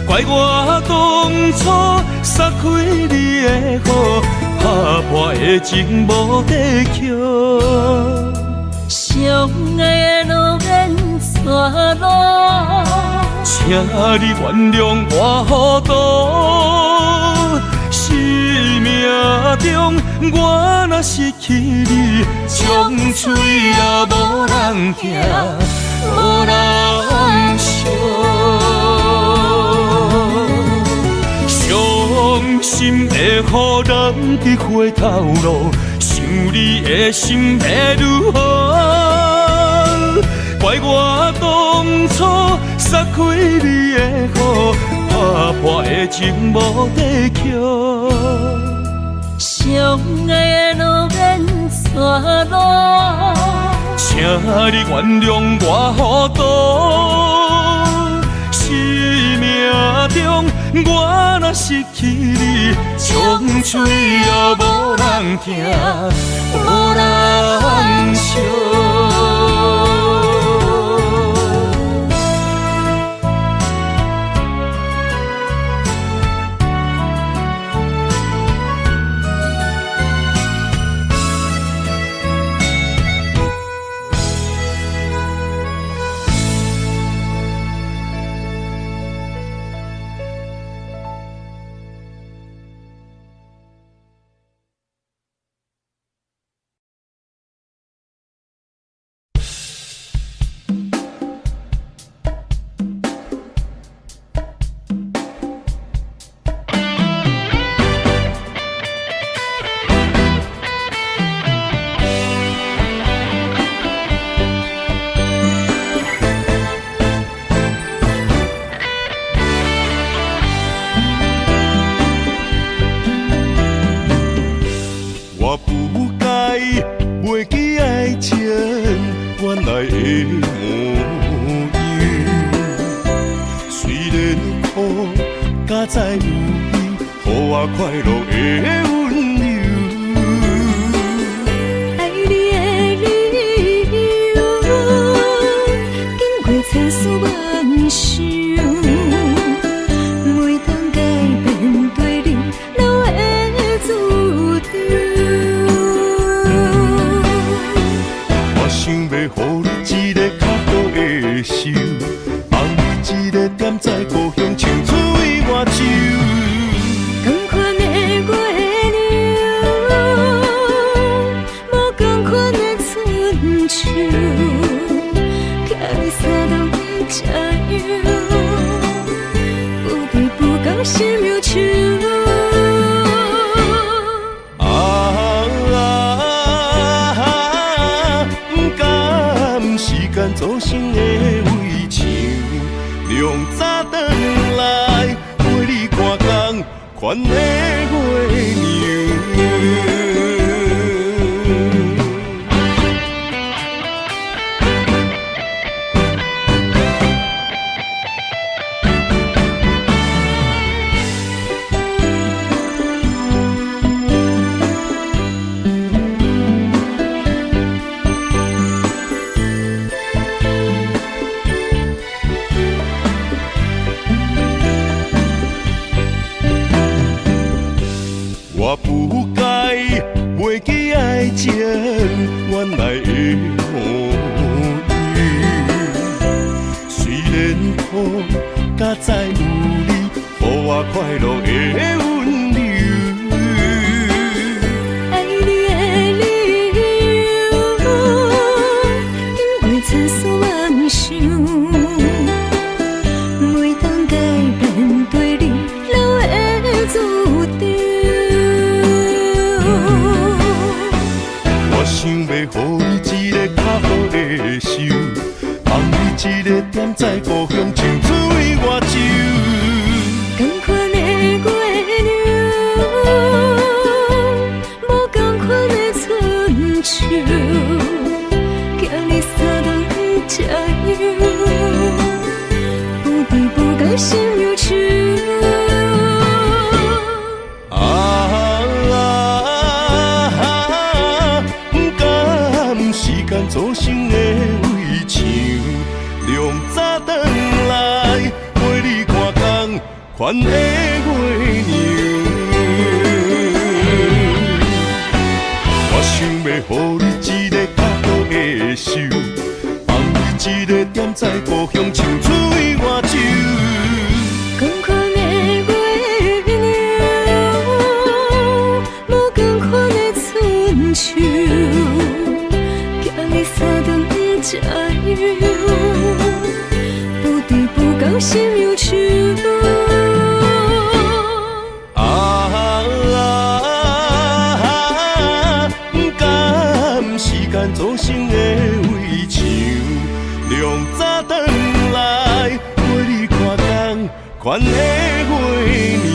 怪我当初撒开你的好，打破的情无地桥。相爱的路缘山路，请你原谅我糊涂。生命中我若失去你，将嘴也无人听，无人笑。伤心会予人伫回头路，想你的心要如何？怪我当初撒开你的好，打破的情无地桥。相爱的路缘山路，请你原谅我糊涂。生命中我若失去你，将嘴也无人听，无人笑。在有你，予我快乐的温柔。爱你的理由，经过千丝万想，每当改变对你留的注定。我想要予你一个较好的手，放你一个点在故乡唱出我手。同款的月亮，无同款的春秋，甲你三同的这样，不离不讲心忧愁。不甘时间造成的围墙，量早转来。款的月娘，我不该袂记爱情原来的模样。虽然苦，甲再有你，予我快乐的温柔。爱你的理由，经过千丝万想，每当改变对你留的注定。想要予你一个较好的手，放你一个点在故乡唱出我手。同款的月亮，无同款的春秋。加油，不得不甘心忧愁。做成的围墙，亮早转来陪你看工款的月娘。我想要予你一个较好的手，放你一个踮在故乡唱出我酒。同款的月娘，无同款的春秋。你三顿加油，不得不甘心忧愁。不甘时间造成的围墙，亮早转来陪你看工款的月娘。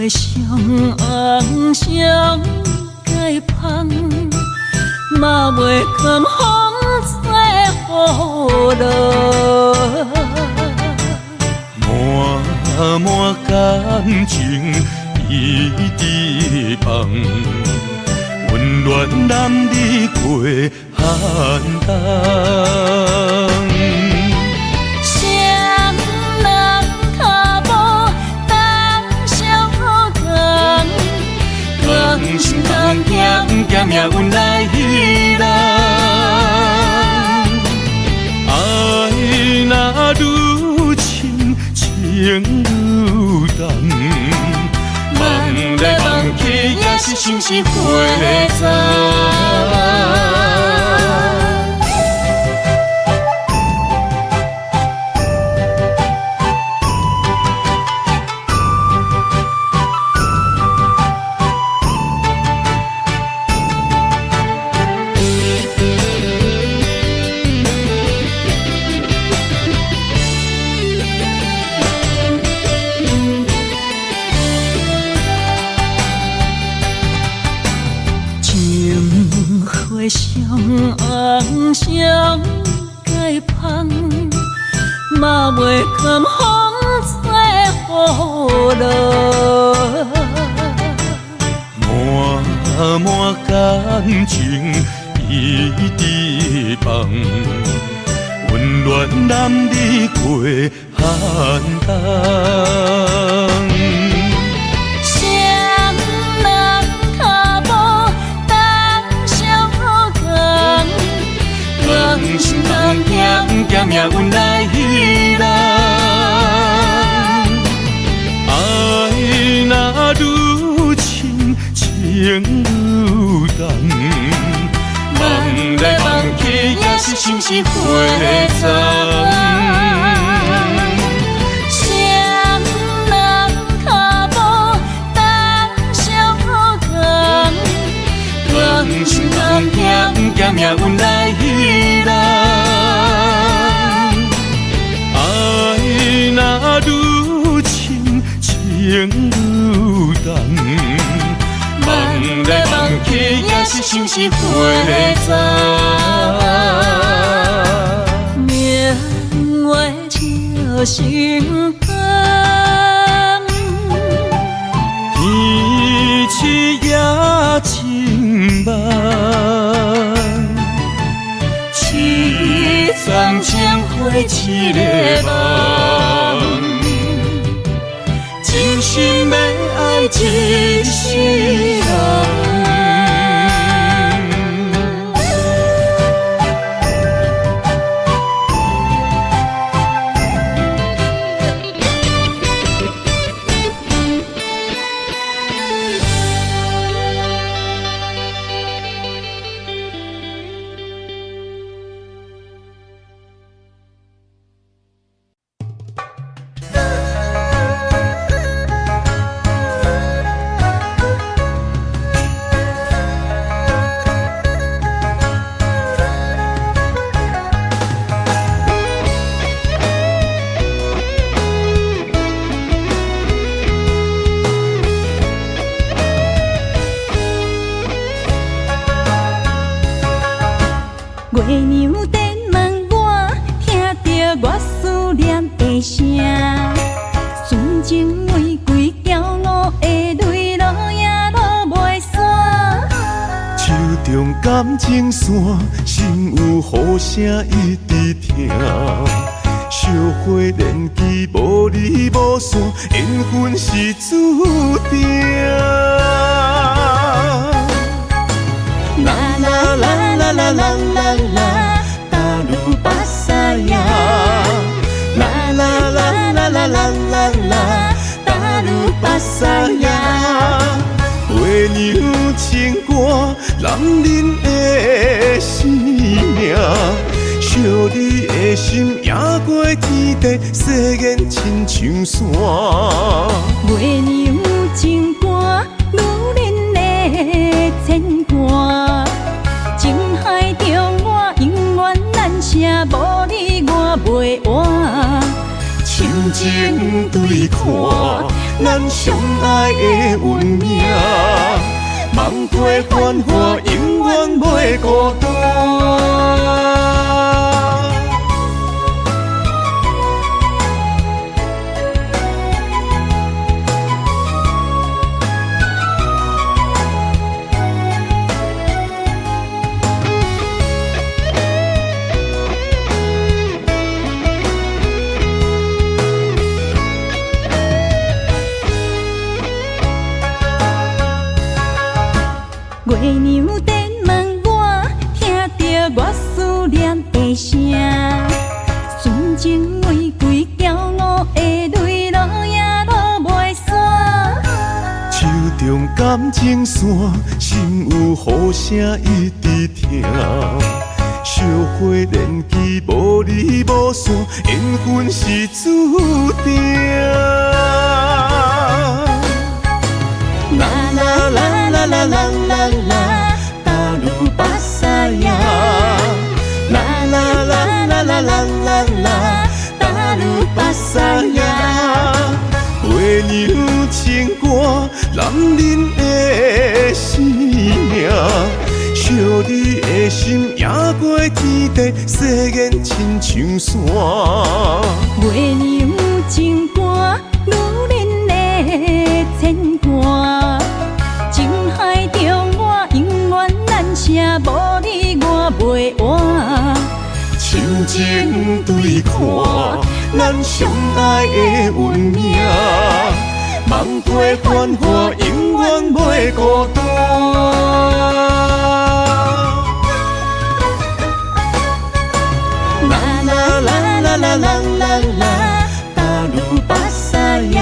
上红上解放，嘛袂甘风吹雨落。满满感情一直放，温暖男儿过寒冬。咸命运来彼人，爱若愈深，情愈重。梦来梦去，也是心是花丛。上红上解放，嘛袂甘风吹雨落。满满感情一直放，温暖男儿过寒冬。咸命运来彼人，爱若愈深，情愈重。梦来梦去，也是心是花丛。咸命运来彼人，爱若愈深，情愈重。梦来梦去，也是心是花丛。明月照心房，天气也真梦。凄惨情花一个梦，真心要爱一世人。月娘电问我，听着我思念的声，纯情玫瑰骄傲的泪落也落袂散。手中感情线，心有雨声一直听。烧花连枝无离无散，缘分是注定。啦啦啦啦啦啦啦啦，达鲁巴萨呀！啦啦啦啦啦啦啦啦，达鲁巴萨呀！月娘情歌，男人的生命，惜你的心赢过天地，世间亲像山。月娘情歌，女人的牵挂。情海中我永远难舍，无你我袂活。亲情对看，咱相爱的运命，梦过繁华，永远袂孤单。月娘电问我，听着我思念的声，纯情玫瑰骄傲的泪落也落袂散。手中感情线，心有雨声一直听。烧花连枝无离无散，缘分是注定。啦啦啦啦啦啦啦啦，达鲁巴萨呀！啦啦啦啦啦啦啦啦，达鲁巴萨呀！月娘情歌，男人的生命，惜你的心赢过天地，世间亲像山。月娘情歌，女人的牵挂。情海中我永远难舍，无你我袂活。亲情对看，咱相爱的运命，梦过繁华，永远袂孤单。啦啦啦啦啦啦啦啦，达鲁巴萨呀！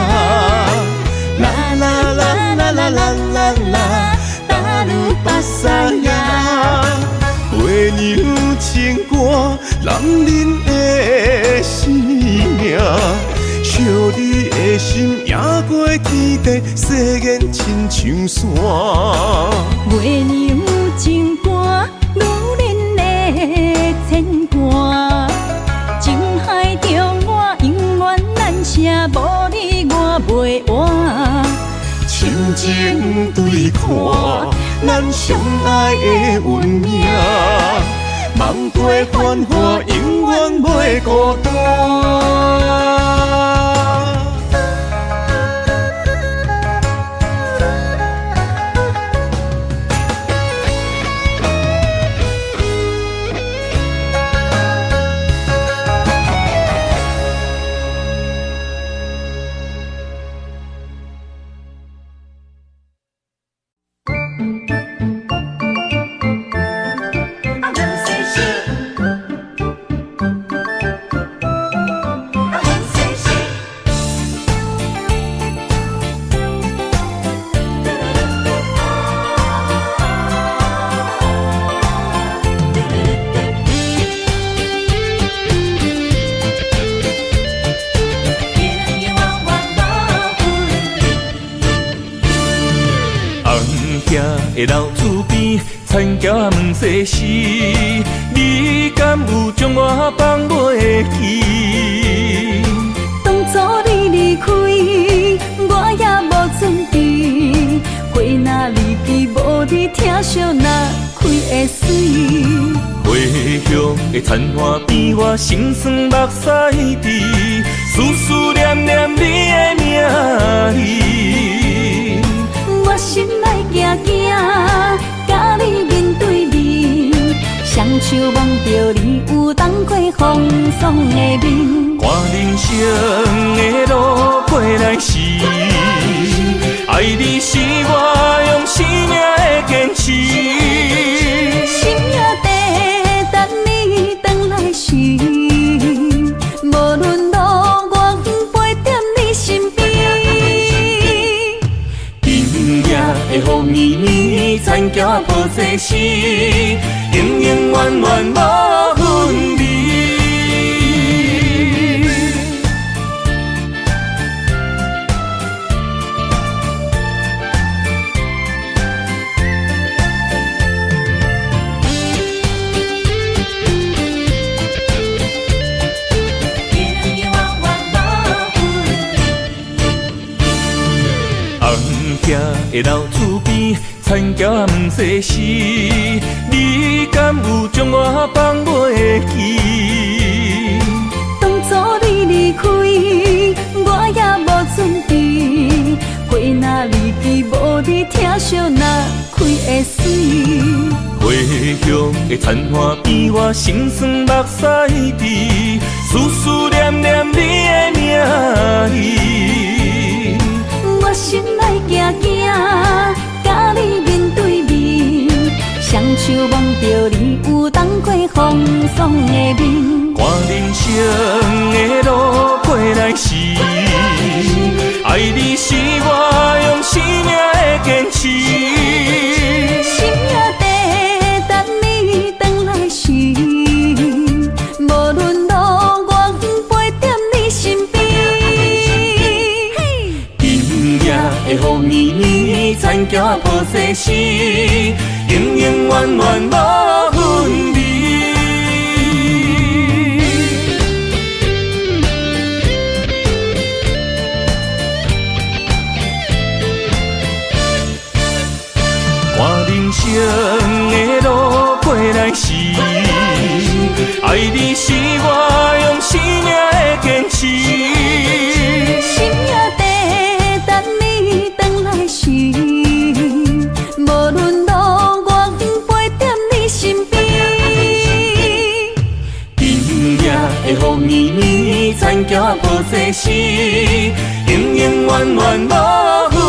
啦啦啦啦啦啦啦啦，达鲁巴萨呀！月娘情歌，男人的生命，惜你的心赢过天地，世间亲像山。月娘情歌，女人的牵挂。情海中我永远难舍，无你我袂活。亲情对看，咱相爱的运命，梦过繁华，永远袂孤单。的老厝边，田埕问世事，你敢有将我放袂记？当初你离开，我也无准备，花若离去，无你疼惜哪开会水？回乡的田花边，我心酸目屎滴，思思念念你的名字。我心内惊惊，甲你面对面，双手望着你有当过风霜的面。看人生的路过来时，爱你是我用生命的坚持。心也地等你回来时，无论路我陪在你身边。今夜的雨绵绵，田埕抱世事，永永远远无分离。的老厝边，田埕问世事，你敢有将我放袂记？当初你离开，我也无准备，花若离去，无你疼惜哪开会水？回乡的田花边，我心酸目屎滴，思思念念你的名字。我心内惊惊，甲你面对面，双手望着你有当过风霜的面。看人生的路过来时，爱你是我用生命的坚持。心也地等你回来时，无论路我陪在你身边。今夜的雨绵绵，田埕抱世事，永永远远无分离。看人生的路过来时，爱你是我用生命的坚持。心也地等你回来时，无论路我陪在你身边。今夜的雨绵绵，田埕抱世事，永永远远无分离。